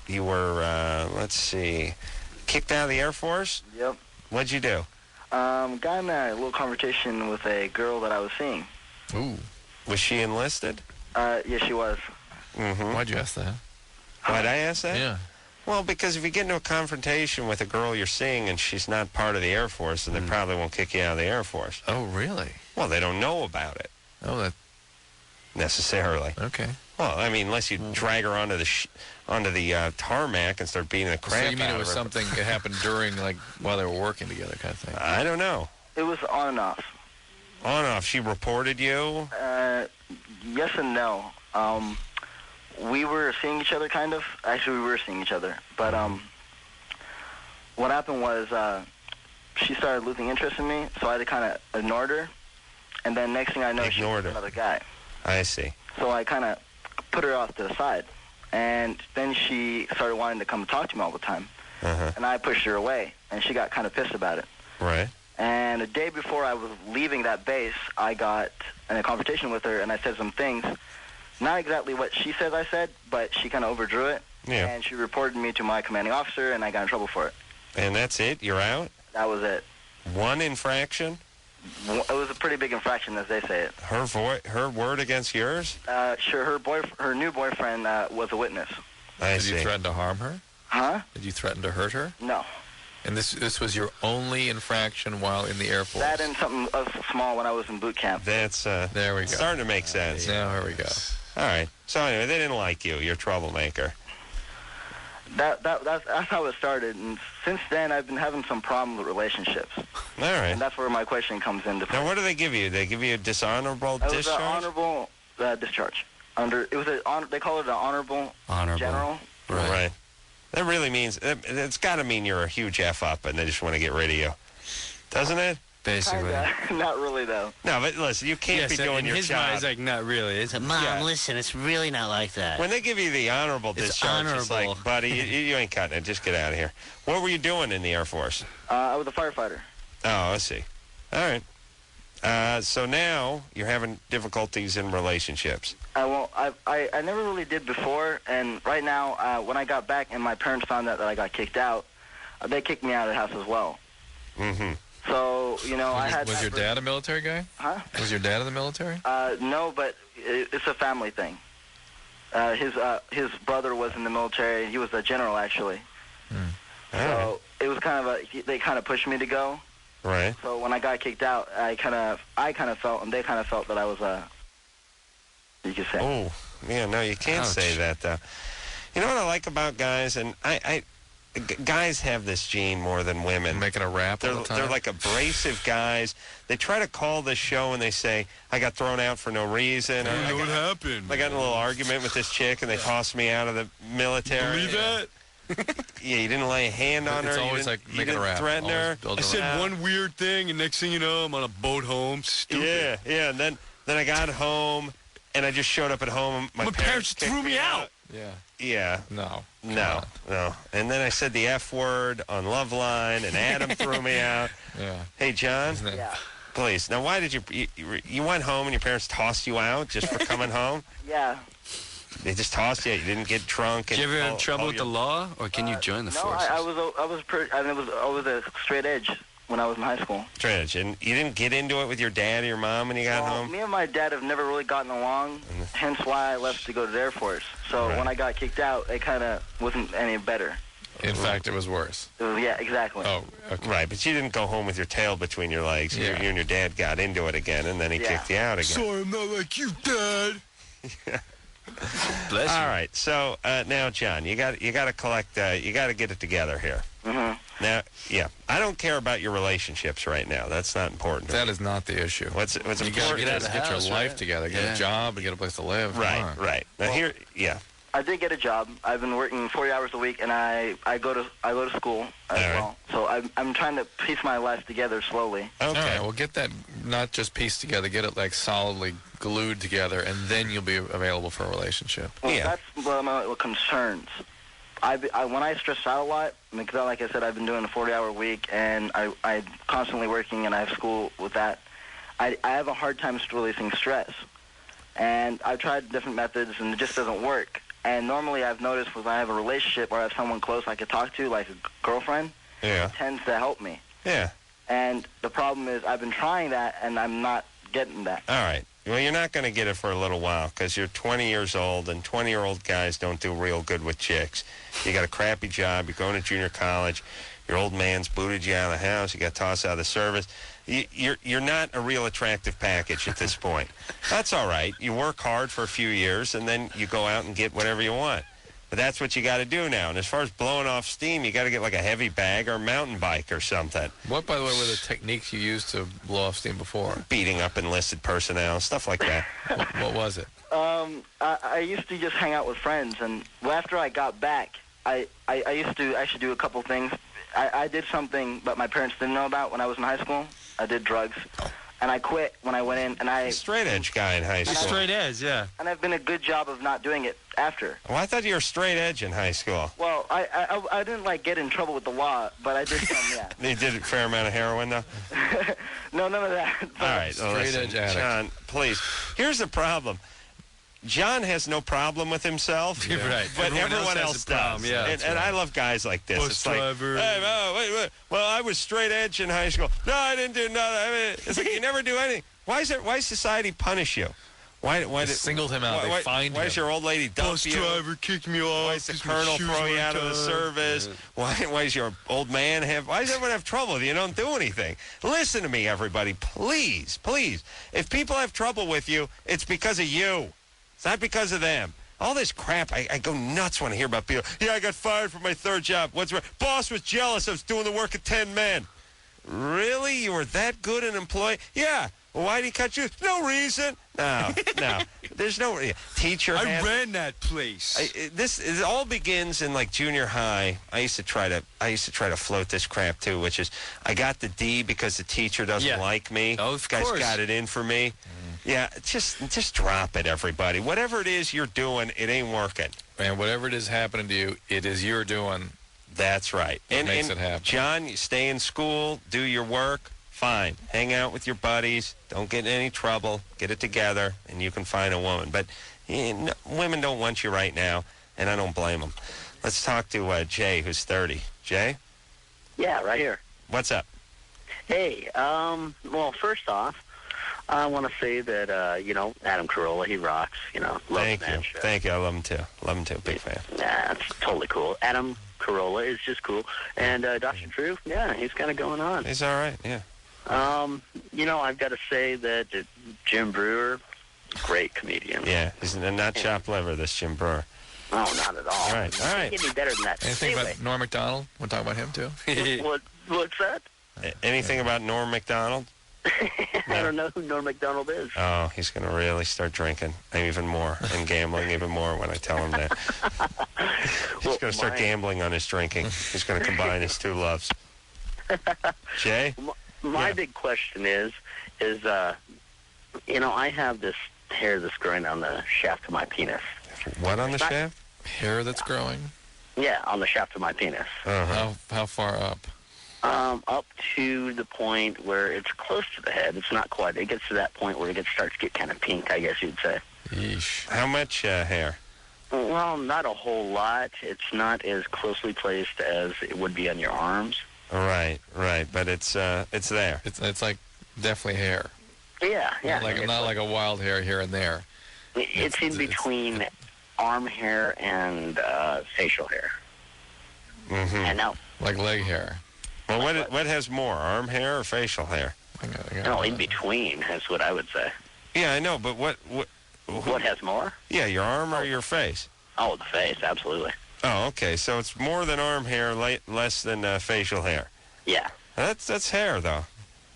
You were, let's see, kicked out of the Air Force? Yep. What'd you do? Got in a little conversation with a girl that I was seeing. Ooh. Was she enlisted? Yes, she was. Mm-hmm. Why'd you ask that? Why'd I ask that? Yeah. Well, because if you get into a confrontation with a girl you're seeing and she's not part of the Air Force, then they probably won't kick you out of the Air Force. Oh, really? Well, they don't know about it. Oh, necessarily. Okay. Well, I mean, unless you drag her onto the tarmac and start beating the crap out of her. So you mean it was something that happened during, like, while they were working together kind of thing? I don't know. It was on and off. On and off. She reported you? Yes and no. We were seeing each other, kind of. Actually, we were seeing each other. But what happened was she started losing interest in me, so I kind of ignored her. And then next thing I know, she was with another guy. I see. So I kind of put her off to the side. And then she started wanting to come talk to me all the time. And I pushed her away, and she got kind of pissed about it. Right. And the day before I was leaving that base, I got in a confrontation with her, and I said some things. Not exactly what she says I said, but she kind of overdrew it. Yeah. And she reported me to my commanding officer, and I got in trouble for it. And that's it? You're out? That was it. One infraction? It was a pretty big infraction, as they say it. Her word against yours? Sure. Her new boyfriend was a witness. Did you threaten to harm her? Huh? Did you threaten to hurt her? No. And this was your only infraction while in the Air Force? That and something small when I was in boot camp. That's there we go. Starting to make sense. Yeah, there we go. All right. So anyway, they didn't like you. You're a troublemaker. That's how it started, and since then I've been having some problems with relationships. All right. And that's where my question comes into play. Now, what do they give you? They give you a dishonorable discharge? It was an honorable discharge. They call it an honorable general. Right. That really means it's got to mean you're a huge F up, and they just want to get rid of you, doesn't it? Basically. Not really, though. No, but listen, you can't be doing your job. In his mind, it's like, not really. It's Mom, listen, it's really not like that. When they give you the honorable discharge, it's like, buddy, you ain't cutting it. Just get out of here. What were you doing in the Air Force? I was a firefighter. Oh, I see. All right. So now you're having difficulties in relationships. Well, I never really did before, and right now, when I got back and my parents found out that I got kicked out, they kicked me out of the house as well. Mm-hmm. So, Was your dad a military guy? Huh? Was your dad in the military? No, but it's a family thing. His brother was in the military. He was a general, actually. So it was kind of they kind of pushed me to go. Right. So when I got kicked out, I kind of felt, and they kind of felt that I was you could say. Oh, yeah, no, you can't say that, though. You know what I like about guys, and guys have this gene more than women. Making a rap all the time. They're like abrasive guys. They try to call this show and they say, I got thrown out for no reason. I know what happened. I got in a little argument with this chick and they tossed me out of the military. Believe that? Yeah, you didn't lay a hand on her. It's always like making a rap. Threaten her. I said one weird thing, and next thing you know, I'm on a boat home. Stupid. Yeah, and then I got home and I just showed up at home. My parents threw me out. Yeah. No. And then I said the F word on Loveline, and Adam threw me out. Yeah. Hey, John. Yeah. Please. Now, why did you went home and your parents tossed you out just for coming home? Yeah. They just tossed you. You didn't get drunk. Did you ever have trouble with the law, or can you join the forces? No, I was a straight edge when I was in high school. Straight edge. And you didn't get into it with your dad or your mom when you got home? Me and my dad have never really gotten along, hence why I left to go to the Air Force. So when I got kicked out, it kind of wasn't any better. In fact, it was worse. Yeah, exactly. Oh, okay. Right, but you didn't go home with your tail between your legs. You and your dad got into it again, and then he kicked you out again. Sorry, I'm not like you, Dad. Bless you. All right, so now, John, you got to collect. You got to get it together here. Mm-hmm. Now, I don't care about your relationships right now. That's not important. That is not the issue. What's you important gotta is get your life together, get a job, and get a place to live. Right. Now I did get a job. I've been working 40 hours a week, and I go to school as well. So I'm trying to piece my life together slowly. Okay. All right, well, get that not just pieced together, get it like solidly glued together, and then you'll be available for a relationship. Well, that's one of my concerns. When I stress out a lot, because like I said, I've been doing a 40-hour week, and I'm constantly working, and I have school with that. I have a hard time releasing stress. And I've tried different methods, and it just doesn't work. And normally I've noticed when I have a relationship or I have someone close I could talk to, like a girlfriend, it tends to help me. Yeah. And the problem is I've been trying that, and I'm not getting that. All right. Well, you're not going to get it for a little while because you're 20 years old, and 20-year-old guys don't do real good with chicks. You got a crappy job. You're going to junior college. Your old man's booted you out of the house. You got tossed out of the service. You're not a real attractive package at this point. That's all right. You work hard for a few years, and then you go out and get whatever you want. But that's what you got to do now. And as far as blowing off steam, you got to get like a heavy bag or a mountain bike or something. What, by the way, were the techniques you used to blow off steam before? Beating up enlisted personnel, stuff like that. What was it? I used to just hang out with friends, and after I got back, I used to actually do a couple things. I did something that my parents didn't know about when I was in high school. I did drugs, and I quit when I went in. And I straight edge guy in high school. Straight edge, yeah. And I've been a good job of not doing it after. Well, I thought you were straight edge in high school. Well, I didn't like get in trouble with the law, but I did some, yeah. You did a fair amount of heroin, though? No, none of that. All right, well, listen, edge addict. John, please. Here's the problem. John has no problem with himself, Right. but everyone else has a problem, does. yeah, and I love guys like this. Bus It's driver. like, hey, wait. Well, I was straight edge in high school. No, I didn't do nothing. I mean, it's like you never do anything. Why society punish you? Why singled him out. They fined him. Why does your old lady dump Bus you? driver kicked me off. Why does the colonel throw you out of the service? Why does your old man why does everyone have trouble with you? You don't do anything. Listen to me, everybody. Please. If people have trouble with you, it's because of you. It's not because of them. All this crap, I go nuts when I hear about people. Yeah, I got fired from my third job. What's wrong? Boss was jealous. I was doing the work of 10 men. Really? You were that good an employee? Yeah. Well, why did he cut you? No reason. No. There's no teacher. I ran that place. It all begins in like junior high. I used to try to float this crap too, which is I got the D because the teacher doesn't like me. Oh, of Guys course. got it in for me. Yeah, just drop it, everybody. Whatever it is you're doing, it ain't working. Man, whatever it is happening to you, it is your doing. That's right. It makes it happen. John, you stay in school, do your work, fine. Hang out with your buddies. Don't get in any trouble. Get it together, and you can find a woman. But women don't want you right now, and I don't blame them. Let's talk to Jay, who's 30. Jay? Yeah, right here. What's up? Hey, well, first off, I want to say that, Adam Carolla, he rocks, love Thank that you. show. Thank you. I love him too. Big fan. Yeah, it's totally cool. Adam Carolla is just cool. And Dr. Drew, yeah, he's kind of going on. He's all right, yeah. I've got to say that Jim Breuer, great comedian. Yeah, he's not chopped liver, this Jim Breuer. Oh, not at all. All right. Can't get any better than that. Anything Anyway, about Norm Macdonald? Want to talk about him, too? what's that? Anything about Norm Macdonald? I don't know who Norm Macdonald is. Oh, he's going to really start drinking even more and gambling even more when I tell him that. He's going to start gambling on his drinking. He's going to combine his two loves. Jay? My big question is, I have this hair that's growing on the shaft of my penis. What on the shaft? Hair that's growing? Yeah, on the shaft of my penis. Uh-huh. How far up? Up to the point where it's close to the head. It's not quite. It gets to that point where it starts to get kind of pink, I guess you'd say. Yeesh. How much hair? Well, not a whole lot. It's not as closely placed as it would be on your arms. Right. But it's there. It's like definitely hair. Yeah. Not like a wild hair here and there. It's in between arm hair and facial hair. Mm-hmm. And now, like leg hair. Well, what has more, arm hair or facial hair? No, in between is what I would say. Yeah, I know, but what has more? Yeah, your arm or your face? Oh, the face, absolutely. Oh, okay. So it's more than arm hair, less than facial hair. Yeah. That's hair, though.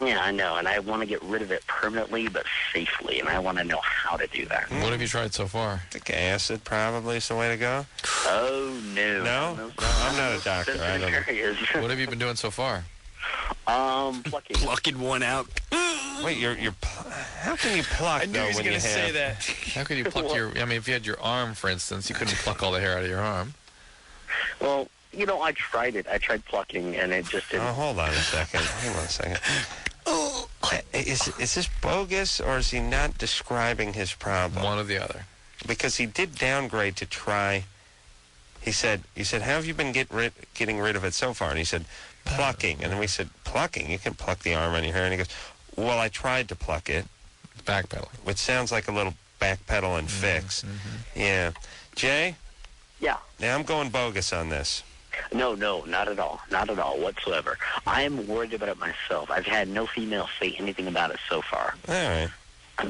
Yeah, I know, and I want to get rid of it permanently but safely, and I want to know how to do that. What have you tried so far? I think acid probably is the way to go. Oh, no. No, I'm not a doctor. I don't know. What have you been doing so far? Plucking. Plucking one out. Wait, how can you pluck, I knew he was when you going to say have... that. How could you pluck if you had your arm, for instance, you couldn't pluck all the hair out of your arm. Well, I tried it. I tried plucking, and it just didn't. Oh, hold on a second. Oh, is this bogus, or is he not describing his problem? One or the other. Because he did downgrade to try. He said, how have you been getting rid of it so far? And he said, plucking. And then we said, plucking? You can pluck the arm on your hair. And he goes, well, I tried to pluck it, Backpedaling. Which sounds like a little backpedal and fix. Yeah. Jay? Yeah. Now I'm going bogus on this. No, not at all. Not at all whatsoever. I am worried about it myself. I've had no female say anything about it so far. All right.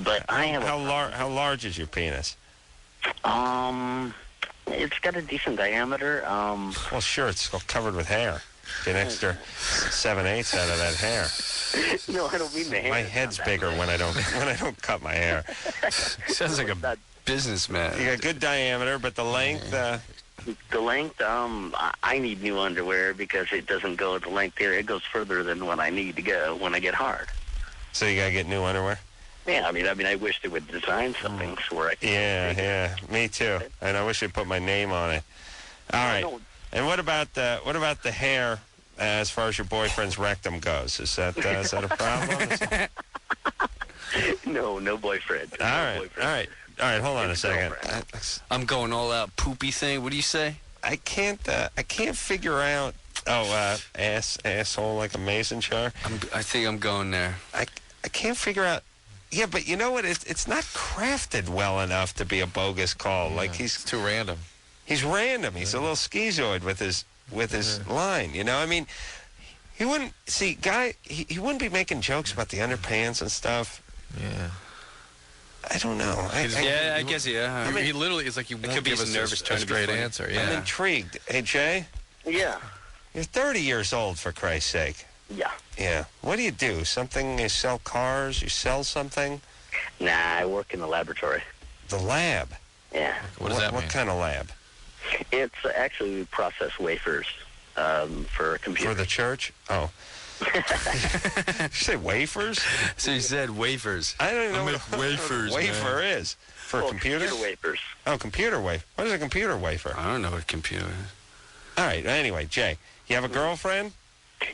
But I have How large is your penis? It's got a decent diameter. Well, sure, it's covered with hair. Get an extra 7/8 out of that hair. No, I don't mean the hair. My head's bigger when I don't cut my hair. Sounds like a businessman. You got good diameter, but the length. The length, I need new underwear because it doesn't go the length here. It goes further than what I need to go when I get hard. So you gotta get new underwear. Yeah, I mean, I wish they would design something where I could. Yeah, me too. And I wish they'd put my name on it. All right. And what about the hair as far as your boyfriend's rectum goes? Is that a problem? No boyfriend. All right. Hold on a second. I'm going all out poopy thing. What do you say? I can't figure out. Asshole like a mason jar. I think I'm going there. I can't figure out. Yeah, but you know what? It's not crafted well enough to be a bogus call. Yeah, like he's too random. He's random. He's a little schizoid with his line. You know, I mean, he wouldn't he wouldn't be making jokes about the underpants and stuff. Yeah. I don't know. I guess, yeah. I mean, he literally is like, you won't give us nervous a straight answer. Yeah. I'm intrigued. Hey, Jay? Yeah. You're 30 years old, for Christ's sake. Yeah. Yeah. What do? You sell cars? You sell something? Nah, I work in the laboratory. The lab? Yeah. What does that mean? What kind of lab? It's actually we process wafers for computers. For the church? Oh. Did you say wafers? So you said wafers. I don't even know what wafers, a wafer is. For a computer? Computer wafers. Oh, computer wafer. What is a computer wafer? I don't know what a computer is. All right. Anyway, Jay, you have a girlfriend?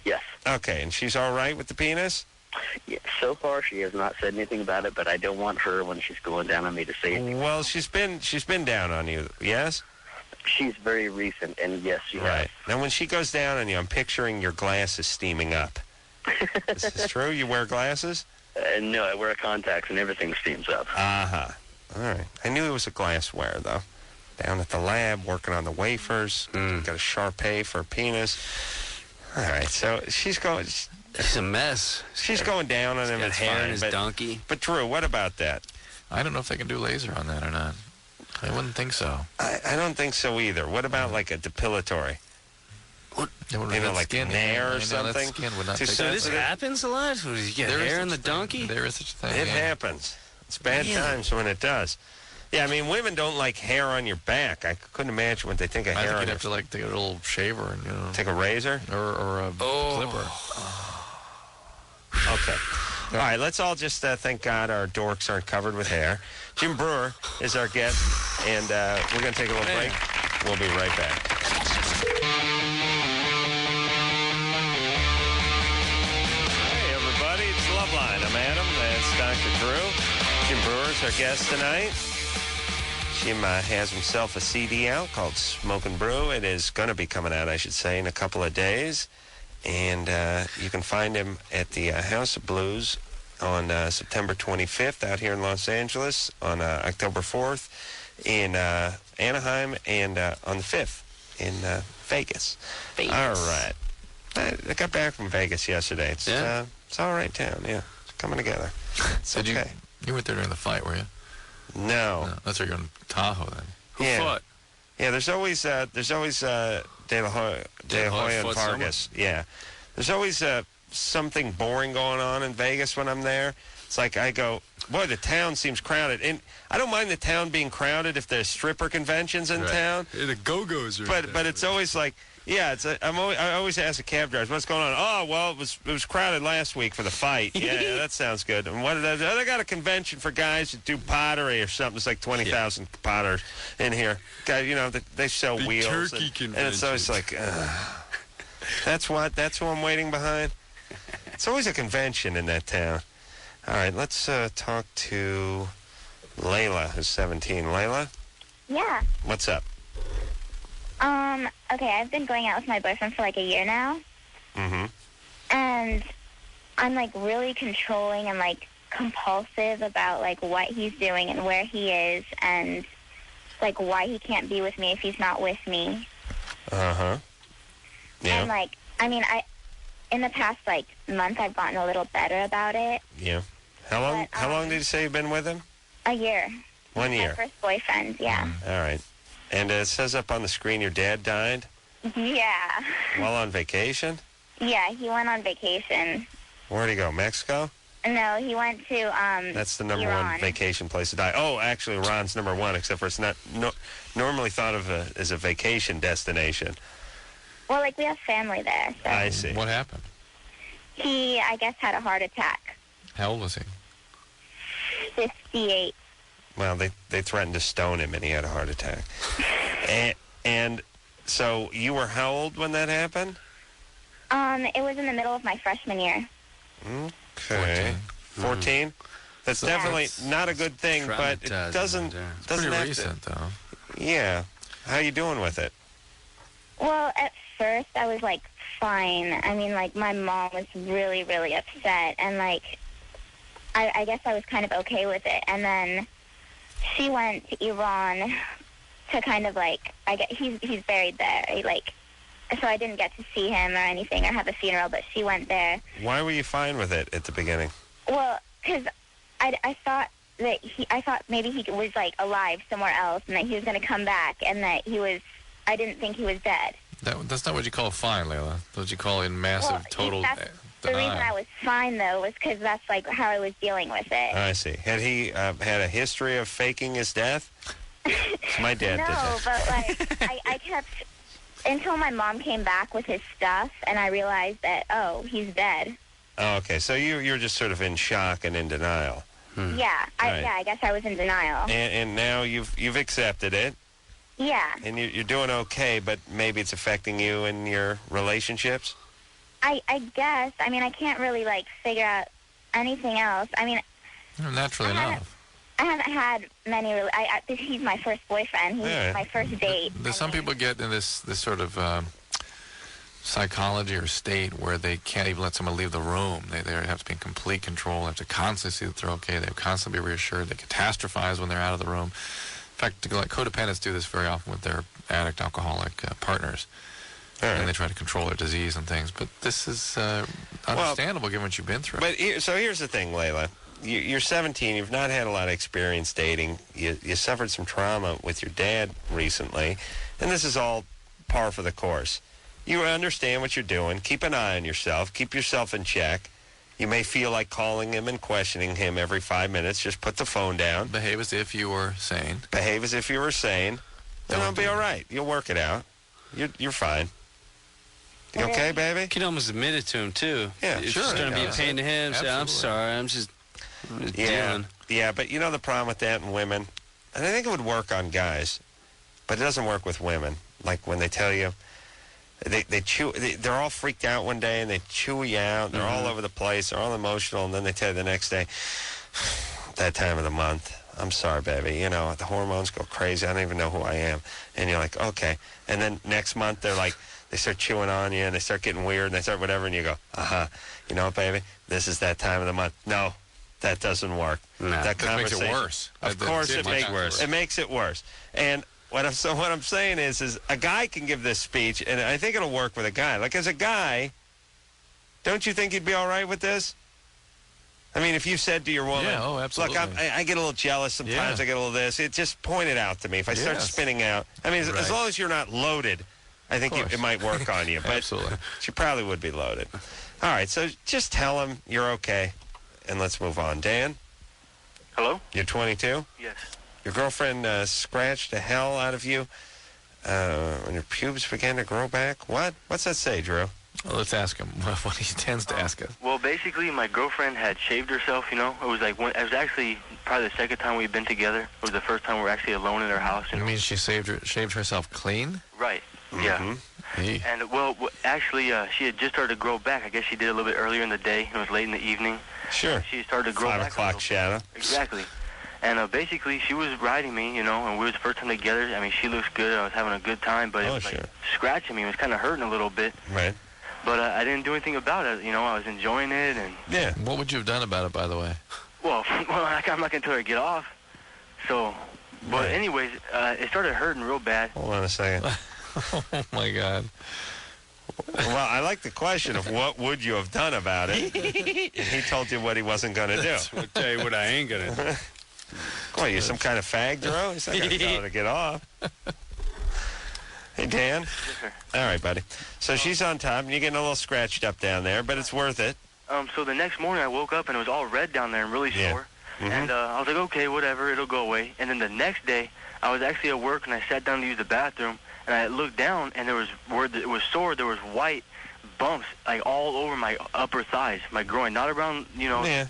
Yes. Okay, and she's all right with the penis? Yeah, so far, she has not said anything about it, but I don't want her when she's going down on me to say anything. Well, she's been down on you, yes? She's very recent, and yes, she Right. has. Now, when she goes down on you, I'm picturing your glasses steaming up. Is this true? You wear glasses? No, I wear contacts, and everything steams up. Uh-huh. All right. I knew it was a glassware, though. Down at the lab, working on the wafers. Got a Sharpay for a penis. All right, so she's going... She's a mess. She's going down on him. Got It's hair fine, in his donkey. But Drew, what about that? I don't know if they can do laser on that or not. I wouldn't think so. I don't think so either. What about like a depilatory? What? Like skin, Nair or something? Skin would not Too take So this sensitive? happens a lot? You get hair in the donkey? There is such a thing. It happens. It's bad times when it does. Yeah, I mean, women don't like hair on your back. I couldn't imagine what they think of I hair think on you'd your... have to like take a little shaver and Take a razor? or a clipper. Okay. All right, let's all just thank God our dorks aren't covered with hair. Jim Breuer is our guest, and we're going to take a little break. We'll be right back. Hey, everybody, it's Loveline. I'm Adam. That's Dr. Drew. Jim Brewer's our guest tonight. Jim has himself a CD out called Smoke and Brew. It is going to be coming out, I should say, in a couple of days. And you can find him at the House of Blues on September 25th out here in Los Angeles, on October 4th in Anaheim, and on the 5th in Vegas. All right. I got back from Vegas yesterday. It's all right town, yeah. It's coming together. It's okay. You weren't there during the fight, were you? No. That's why you're in Tahoe then. Who fought? Yeah, there's always De La Hoya and Vargas. Yeah. There's always something boring going on in Vegas when I'm there. It's like I go, boy, the town seems crowded. And I don't mind the town being crowded if there's stripper conventions in town. The Go-Go's are But it's always like, yeah, I always ask the cab drivers, what's going on? Oh, well, it was crowded last week for the fight. Yeah, that sounds good. And what they got a convention for guys that do pottery or something. It's like 20,000 potters in here. Guys, you know, they sell The wheels. turkey And it's always like, that's who I'm waiting behind. It's always a convention in that town. All right, let's talk to Layla, who's 17. Layla? Yeah. What's up? Okay, I've been going out with my boyfriend for like a year now. Mm-hmm. And I'm like really controlling and like compulsive about, like, what he's doing and where he is and, like, why he can't be with me if he's not with me. Uh-huh. Yeah. And, like, I mean, in the past, like, month, I've gotten a little better about it. Yeah. How long did you say you've been with him? A year. 1 year. My first boyfriend, yeah. All right. And it says up on the screen your dad died Yeah. while on vacation? Yeah, he went on vacation. Where'd he go, Mexico? No, he went to, That's the number Iran. one vacation place to die. Oh, actually, Iran's number one, except for it's not normally thought of as a vacation destination. Well, like, we have family there, so. I see. What happened? He, I guess, had a heart attack. How old was he? 58. Well, they threatened to stone him, and he had a heart attack. and so you were how old when that happened? It was in the middle of my freshman year. Okay. 14? That's definitely not a good thing, but it doesn't Pretty have recent, though. Yeah. How you doing with it? Well, at first, I was, like, fine. I mean, like, my mom was really, really upset, and, like, I guess I was kind of okay with it. And then she went to Iran to kind of, like, he's buried there, like, so I didn't get to see him or anything or have a funeral, but she went there. Why were you fine with it at the beginning? Well, because I thought that I thought maybe he was, like, alive somewhere else and that he was going to come back and that I didn't think he was dead. That's not what you call fine, Layla. That's what you call in massive, total The denial. reason I was fine, though, was because that's, like, how I was dealing with it. I see. Had he had a history of faking his death? My dad did that. No, but, like, I kept, until my mom came back with his stuff, and I realized that, oh, he's dead. Oh, okay. So you're just sort of in shock and in denial. Yeah, Right. I guess I was in denial. And now you've accepted it. Yeah. And you're doing okay, but maybe it's affecting you in your relationships? I guess. I mean, I can't really, like, figure out anything else. I mean, naturally enough. I haven't had many. He's my first boyfriend. He's my first date. Some people get in this sort of psychology or state where they can't even let someone leave the room. They have to be in complete control. They have to constantly see that they're okay. They have to constantly be reassured. They catastrophize when they're out of the room. In fact, like codependents do this very often with their addict, alcoholic partners. And they try to control their disease and things. But this is understandable given what you've been through. But so here's the thing, Layla. You're 17. You've not had a lot of experience dating. You suffered some trauma with your dad recently. And this is all par for the course. You understand what you're doing. Keep an eye on yourself. Keep yourself in check. You may feel like calling him and questioning him every 5 minutes. Just put the phone down. Behave as if you were sane. Behave as if you were sane. Then it'll be all right. You'll work it out. You're fine. You okay, baby? You can almost admit it to him, too. Yeah, if sure. It's going to be a pain to him. Say, I'm sorry. I'm just dealing. Yeah, but you know the problem with that in women? And I think it would work on guys, but it doesn't work with women. Like when they tell you, they're all freaked out one day and they chew you out. They're all over the place. They're all emotional. And then they tell you the next day, that time of the month, I'm sorry, baby. You know, the hormones go crazy. I don't even know who I am. And you're like, okay. And then next month they're like, they start chewing on you and they start getting weird and they start whatever. And you go, you know what, baby? This is that time of the month. No, that doesn't work. No. That makes it worse. Of course it makes it worse. And what I'm saying is a guy can give this speech, and I think it'll work with a guy. Like, as a guy, don't you think you'd be all right with this? I mean, if you said to your woman, absolutely. look, I get a little jealous sometimes, I get a little this, it just point it out to me. If I start spinning out, I mean, as long as you're not loaded, I think it might work on you. But Absolutely. She probably would be loaded. All right, so just tell him you're okay, and let's move on. Dan? Hello? You're 22? Yes. Your girlfriend scratched the hell out of you when your pubes began to grow back? What? What's that say, Drew? Well, let's ask him what he tends to ask us. Well, basically, my girlfriend had shaved herself, you know. It was like, it was actually probably the second time we've been together. It was the first time we were actually alone in her house. You mean she shaved herself clean? Right. Yeah. And, well, actually, she had just started to grow back. I guess she did a little bit earlier in the day. It was late in the evening. Sure. She started to grow 5 back. 5 o'clock shadow. Exactly. And basically, she was riding me, you know, and we were the first time together. I mean, she looks good. I was having a good time, but it was like scratching me. It was kind of hurting a little bit. Right. But I didn't do anything about it. You know, I was enjoying it. And yeah. What would you have done about it, by the way? Well, I'm not going to tell her to get off. So, but anyways, it started hurting real bad. Hold on a second. Oh, my God. Well, I like the question of what would you have done about it. And he told you what he wasn't going to do. I'll tell you what I ain't going to do. What, you some kind of fag, Drew? He's not going to tell her to get off. Hey, Dan? Yes, sir. All right, buddy. So she's on top, and you're getting a little scratched up down there, but it's worth it. So the next morning I woke up and it was all red down there and really sore. And I was like, okay, whatever, it'll go away. And then the next day, I was actually at work and I sat down to use the bathroom and I looked down and there was, where it was sore, there was white bumps like all over my upper thighs, my groin, not around, you know. Yeah,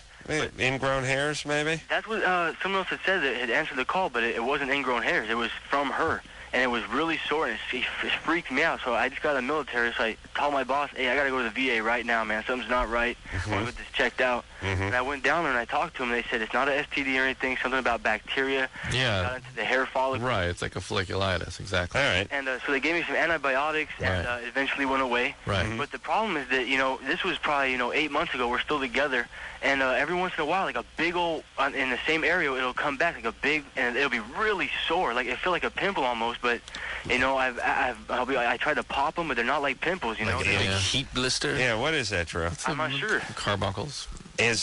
ingrown hairs maybe? That's what someone else had said that had answered the call, but it wasn't ingrown hairs. It was from her. And it was really sore, and it freaked me out. So I just got out of the military, so I told my boss, hey, I got to go to the VA right now, man. Something's not right. I want to get this checked out. And I went down there, and I talked to them. They said it's not an STD or anything, something about bacteria. Yeah. Got into the hair follicle. Right, it's like a folliculitis, exactly. All right. And so they gave me some antibiotics, and it eventually went away. Right. But the problem is that, you know, this was probably, 8 months ago. We're still together. And every once in a while, like a big old, in the same area, it'll come back like a big, and it'll be really sore. Like, it feel like a pimple almost, but, I tried to pop them, but they're not like pimples, you know? Like a heat blister? Yeah, what is that, Drew? I'm not sure. Carbuncles. And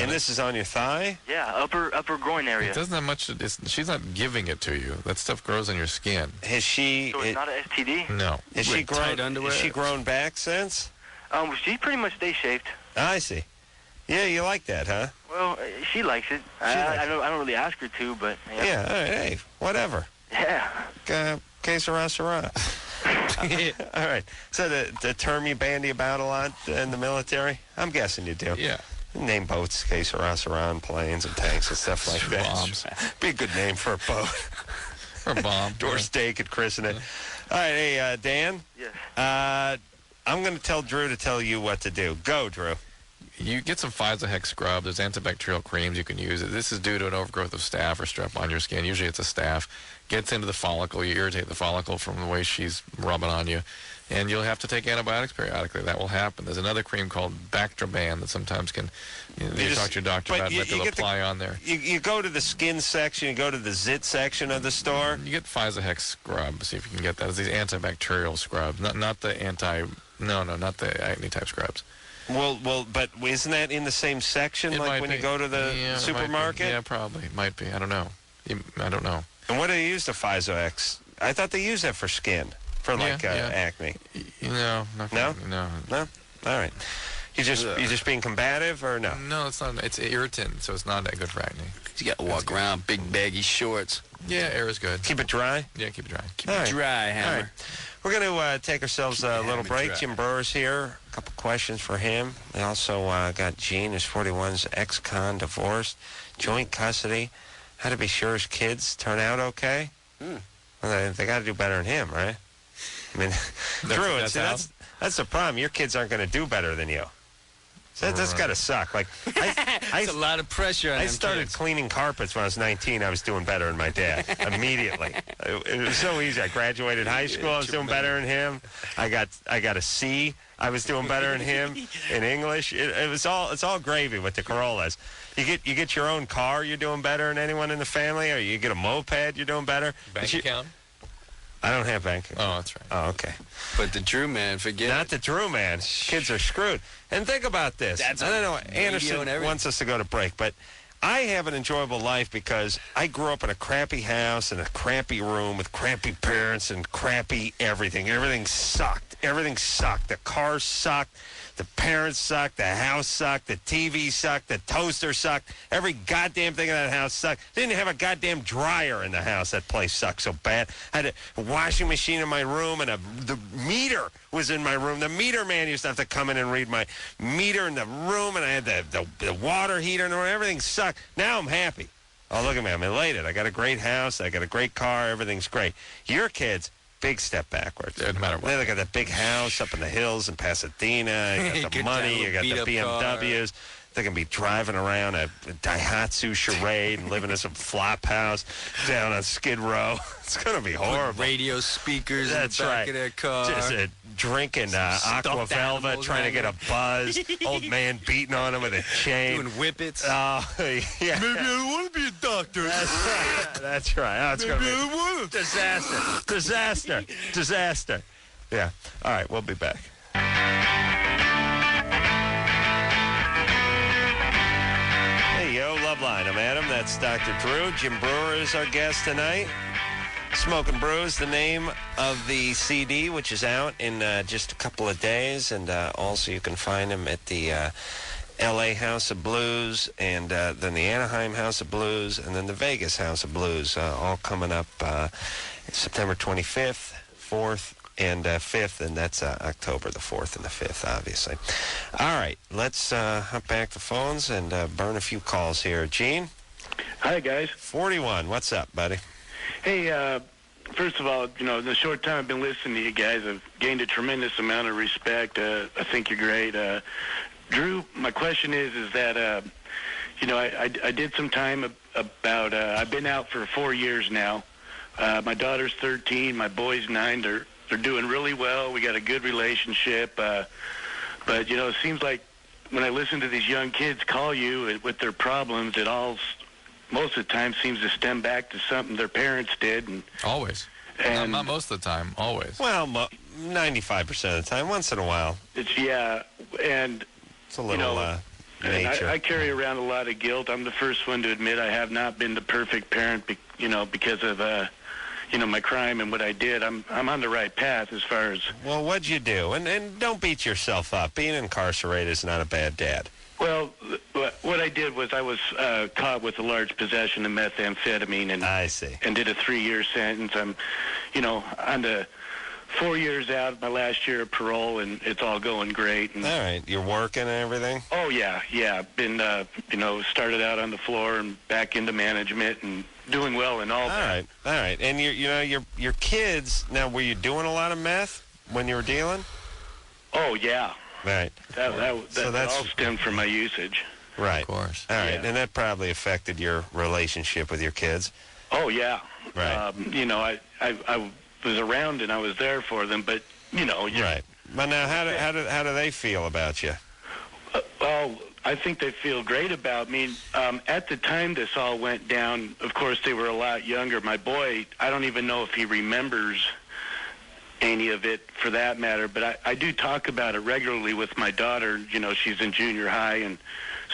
this is on your thigh? Yeah, upper groin area. It doesn't have much. She's not giving it to you. That stuff grows on your skin. Has she? So it's not an STD? No. Has she grown? Has she grown back since? She pretty much stays shaved. I see. Yeah, you like that, huh? Well, she likes it. I don't really ask her to, but yeah. All right, hey, whatever. Yeah. Que sera, sera. All right. So the term you bandy about a lot in the military, I'm guessing you do. Yeah. Name boats, que sera, sera, and planes and tanks and stuff like that. Bombs. Be a good name for a boat. Or a bomb. Or steak and christen it. All right, hey, Dan. Yes. I'm going to tell Drew to tell you what to do. Go, Drew. You get some Viagra scrub. There's antibacterial creams you can use. This is due to an overgrowth of staph or strep on your skin. Usually it's a staph. Gets into the follicle. You irritate the follicle from the way she's rubbing on you. And you'll have to take antibiotics periodically. That will happen. There's another cream called Bactroban that sometimes can, you talk to your doctor about, but they'll apply on there. You go to the skin section, you go to the zit section of the store. You get Viagra scrub. See if you can get that. It's these antibacterial scrubs. Not the not the acne type scrubs. Well, but isn't that in the same section like when you go to the supermarket? Yeah, probably. Might be. I don't know. I don't know. And what do you use the Physo-X? I thought they use that for skin, for acne. No. No? All right. You just being combative or no? No, it's not. It's irritant, so it's not that good for acne. You got to walk around big baggy shorts. Yeah, air is good. Keep it dry? Yeah, keep it dry. Keep it dry, Hammer. All right. We're going to take ourselves a little break. dry. Jim Breuer's here. A couple questions for him. We also got Gene, who's 41's ex-con, divorced, joint custody. How to be sure his kids turn out okay? Well, they got to do better than him, right? I mean, Drew, that's the problem. Your kids aren't going to do better than you. So that's got to suck. Like, That's a lot of pressure on I them started kids. cleaning carpets when I was 19. I was doing better than my dad immediately. It was so easy. I graduated high school. I was doing better than him. I got a C. I was doing better than him in English. It's all gravy with the Corollas. You get your own car, you're doing better than anyone in the family, or you get a moped, you're doing better. Bank account? I don't have bank account. Oh, that's right. Oh, okay. But the Drew man, forget Not the Drew man. Kids are screwed. And think about this. I don't know. Anderson wants us to go to break, but I have an enjoyable life because I grew up in a crappy house in a crappy room with crappy parents and crappy everything. Everything sucked. Everything sucked. The cars sucked. The parents sucked. The house sucked. The TV sucked. The toaster sucked. Every goddamn thing in that house sucked. Didn't have a goddamn dryer in the house. That place sucked so bad. I had a washing machine in my room, and the meter was in my room. The meter man used to have to come in and read my meter in the room, and I had the water heater, and everything sucked. Now I'm happy. Oh, look at me. I'm elated. I got a great house. I got a great car. Everything's great. Your kids, big step backwards. No matter what. They got that big house up in the hills in Pasadena. You got the money. You got the BMWs. They're going to be driving around a Daihatsu Charade and living in some flop house down on Skid Row. It's going to be horrible. Radio speakers in the back of their car. Just drinking Aqua Velva, trying to get a buzz. Old man beating on him with a chain. Doing whippets. Oh, yeah. Maybe I don't want to be a doctor. That's right. Oh, it's going to be disaster. Yeah. All right, we'll be back. Hey, yo, Loveline. I'm Adam. That's Dr. Drew. Jim Breuer is our guest tonight. Smoking Brew is the name of the CD, which is out in just a couple of days. And also you can find him at the L.A. House of Blues, and then the Anaheim House of Blues, and then the Vegas House of Blues, all coming up September 25th, 4th, and 5th, and that's October the 4th and the 5th, obviously. All right, let's hop back the phones and burn a few calls here. Gene? Hi, guys. 41. What's up, buddy? Hey, first of all, in the short time I've been listening to you guys, I've gained a tremendous amount of respect. I think you're great. Drew, my question is that, I did some time about, I've been out for 4 years now. My daughter's 13, my boy's 9. They're doing really well. We got a good relationship. But, it seems like when I listen to these young kids call you with their problems, it all most of the time seems to stem back to something their parents did. And always. And not most of the time, always. Well, 95% of the time. Once in a while. And it's a little nature. I carry around a lot of guilt. I'm the first one to admit I have not been the perfect parent, because of, my crime and what I did. I'm on the right path as far as... Well, what'd you do? And don't beat yourself up. Being incarcerated is not a bad dad. Well, what I did was I was caught with a large possession of methamphetamine, and I see, and did a 3-year sentence. I'm, on the 4 years out, my last year of parole, and it's all going great. And, all right, you're working and everything. Oh yeah. Been started out on the floor and back into management and doing well and all that. All right. And your kids. Now, were you doing a lot of meth when you were dealing? Oh yeah. Right. That all stemmed from my usage. Right. Of course. All right. Yeah. And that probably affected your relationship with your kids. Oh, yeah. Right. I was around and I was there for them, but, Right. But now, how do they feel about you? Well, I think they feel great about me. At the time this all went down, of course, they were a lot younger. My boy, I don't even know if he remembers any of it for that matter, but I do talk about it regularly with my daughter. She's in junior high and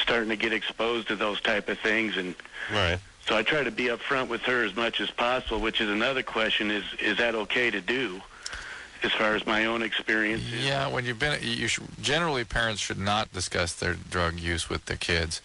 starting to get exposed to those type of things, and right. So I try to be upfront with her as much as possible, which is another question, is that okay to do as far as my own experiences? Yeah, when generally parents should not discuss their drug use with their kids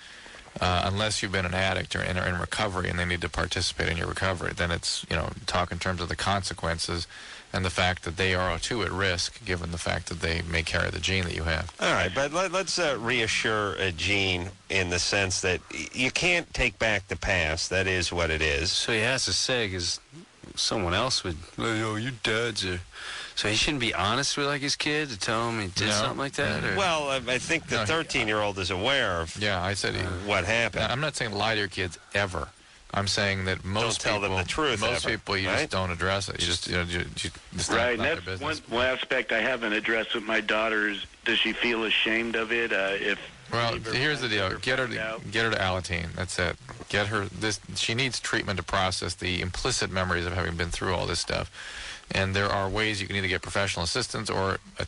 unless you've been an addict or in recovery and they need to participate in your recovery. Then it's, talk in terms of the consequences and the fact that they are too at risk, given the fact that they may carry the gene that you have. All right, but let's reassure Gene in the sense that you can't take back the past. That is what it is. So he has to say, because someone else would, your dad's a... So he shouldn't be honest with, his kid to tell him he did something like that? Or? Well, I think the 13-year-old is aware of I said what happened. I'm not saying lie to your kids ever. I'm saying that most don't tell them the truth. Most people, you just don't address it. You just, it's right. not And their that's business. one aspect I haven't addressed with my daughter is, does she feel ashamed of it? Well, here's the deal. Get her to Alateen. That's it. Get her this. She needs treatment to process the implicit memories of having been through all this stuff. And there are ways you can either get professional assistance or a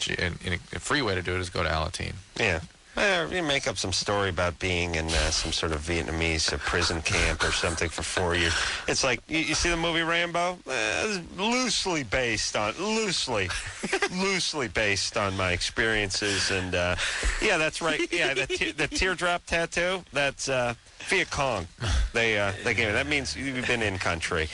free way to do it is go to Alateen. Yeah. You make up some story about being in some sort of Vietnamese prison camp or something for 4 years. It's like, you see the movie Rambo? Loosely based on my experiences. And, yeah, that's right. Yeah, the teardrop tattoo, that's Viet Cong. They gave me. That means you've been in country.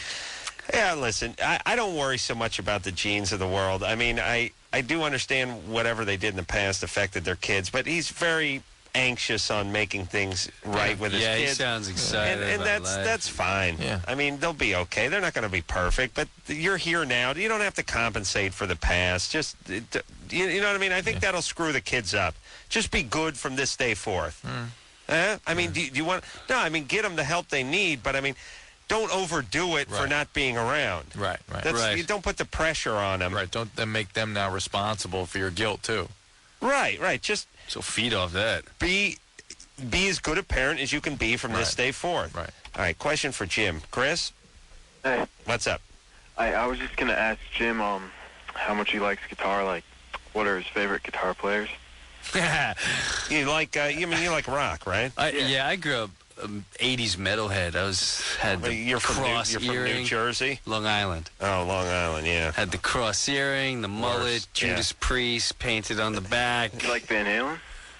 Yeah, listen, I don't worry so much about the genes of the world. I mean, I do understand whatever they did in the past affected their kids, but he's very anxious on making things right with his kids. Yeah, he sounds excited and about that's fine. Yeah. I mean, they'll be okay. They're not going to be perfect, but you're here now. You don't have to compensate for the past. Just, you know what I mean? I think that'll screw the kids up. Just be good from this day forth. I mean, do you want... No, I mean, get them the help they need, but I mean, don't overdo it for not being around. Right. You don't put the pressure on them. Right, don't then make them now responsible for your guilt, too. Right. Just... So feed off that. Be as good a parent as you can be from this day forth. Right. All right, question for Jim. Chris? Hey. What's up? I was just going to ask Jim how much he likes guitar, like what are his favorite guitar players? You like rock, right? Yeah, I grew up 80s metalhead. Had the you're from New Jersey? Long Island. Oh, Long Island, yeah. Had the cross earring, the mullet, Judas Priest painted on the back. You like Van Halen?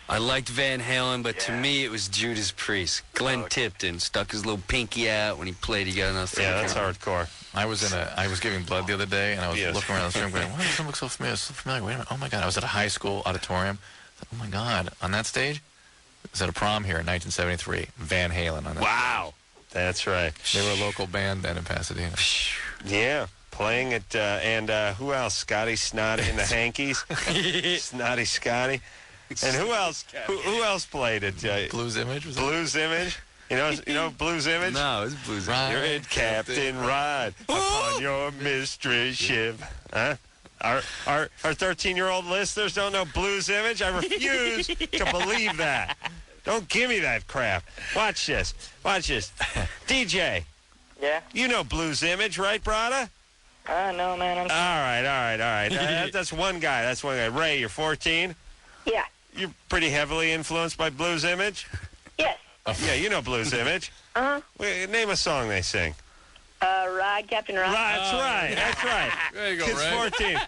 I liked Van Halen, but to me it was Judas Priest. Glenn Tipton stuck his little pinky out when he played. He got enough. Yeah, that's hardcore. I was giving blood the other day, and I was looking around the room going, why does this look so familiar? It's so familiar. Wait a minute. Oh, my God. I was at a high school auditorium. I thought, oh, my God. On that stage? I was at a prom here in 1973. Van Halen on that Wow. stage. That's right. They were a local band then in Pasadena. Yeah. Playing it, and who else? Scotty Snotty and the Hankies. Snotty Scotty. And who else? Who else played it? Blues Image? Was Blues Image? You know Blues Image? No, it's Blues Image. You're in Captain Ride upon your mystery ship. Huh? Our 13-year-old listeners don't know Blues Image? I refuse to believe that. Don't give me that crap. Watch this. DJ. Yeah? You know Blues Image, right, brother? No, man. All right. That's one guy. Ray, you're 14? Yeah. You're pretty heavily influenced by Blues Image? Yes. Yeah, you know Blues Image. Uh-huh. Wait, name a song they sing. Ride, Captain Ride. That's right. There you go, Kid's Ray. 14.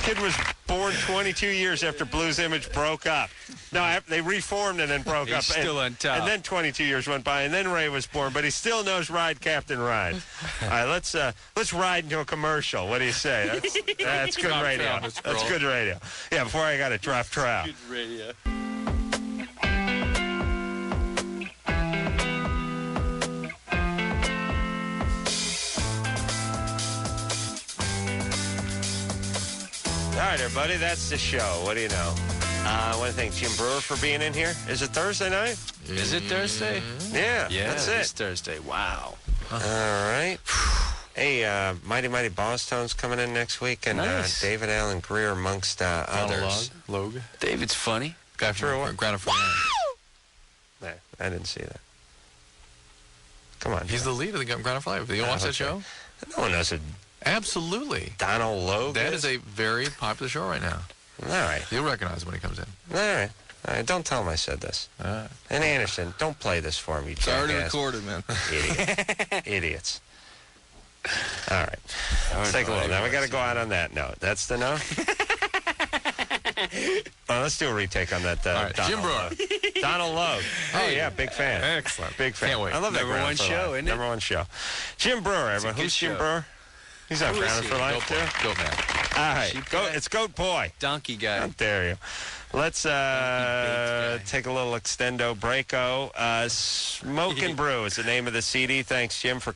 Kid was born 22 years after Blues Image broke up. No, they reformed and then broke up. He's still on top. And then 22 years went by, and then Ray was born, but he still knows Ride, Captain Ride. All right, let's ride into a commercial. What do you say? That's good radio. That's good radio. Yeah, before I got to drop trout. Good radio. All right, everybody, that's the show. What do you know? I want to thank Jim Breuer for being in here. Is it Thursday night? Is it Thursday? Yeah, that's it's Thursday. Wow. All right. Hey, Mighty Boss Tone's coming in next week, and Nice. David Allen Greer amongst others. Logue. David's funny. Guy from Ground Floor. Nah, I didn't see that. Come on. He's the lead of the Ground Floor. You watch that show? No one knows it. Absolutely. Donald Logue. That is a very popular show right now. All right. You'll recognize him when he comes in. All right. Don't tell him I said this. And Anderson, don't play this for me, It's already jackass. recorded, man. Idiots. All right. Let's take a look. Now we got to go out on that note. That's the note? Well, let's do a retake on that. All right, Jim Breuer. Donald Logue. Oh, yeah, big fan. Excellent. Big fan. Can't wait. I love that Number Ground one for show, Life. isn't it? Number one show. Jim Breuer, everyone. good Who's Jim show. Breuer? He's on Who is Grounded he? for Life, too? Goat man. All right. It's Goat Boy. Donkey guy. How dare you? Let's take a little extendo breako. Smoke and Brew is the name of the CD. Thanks, Jim, for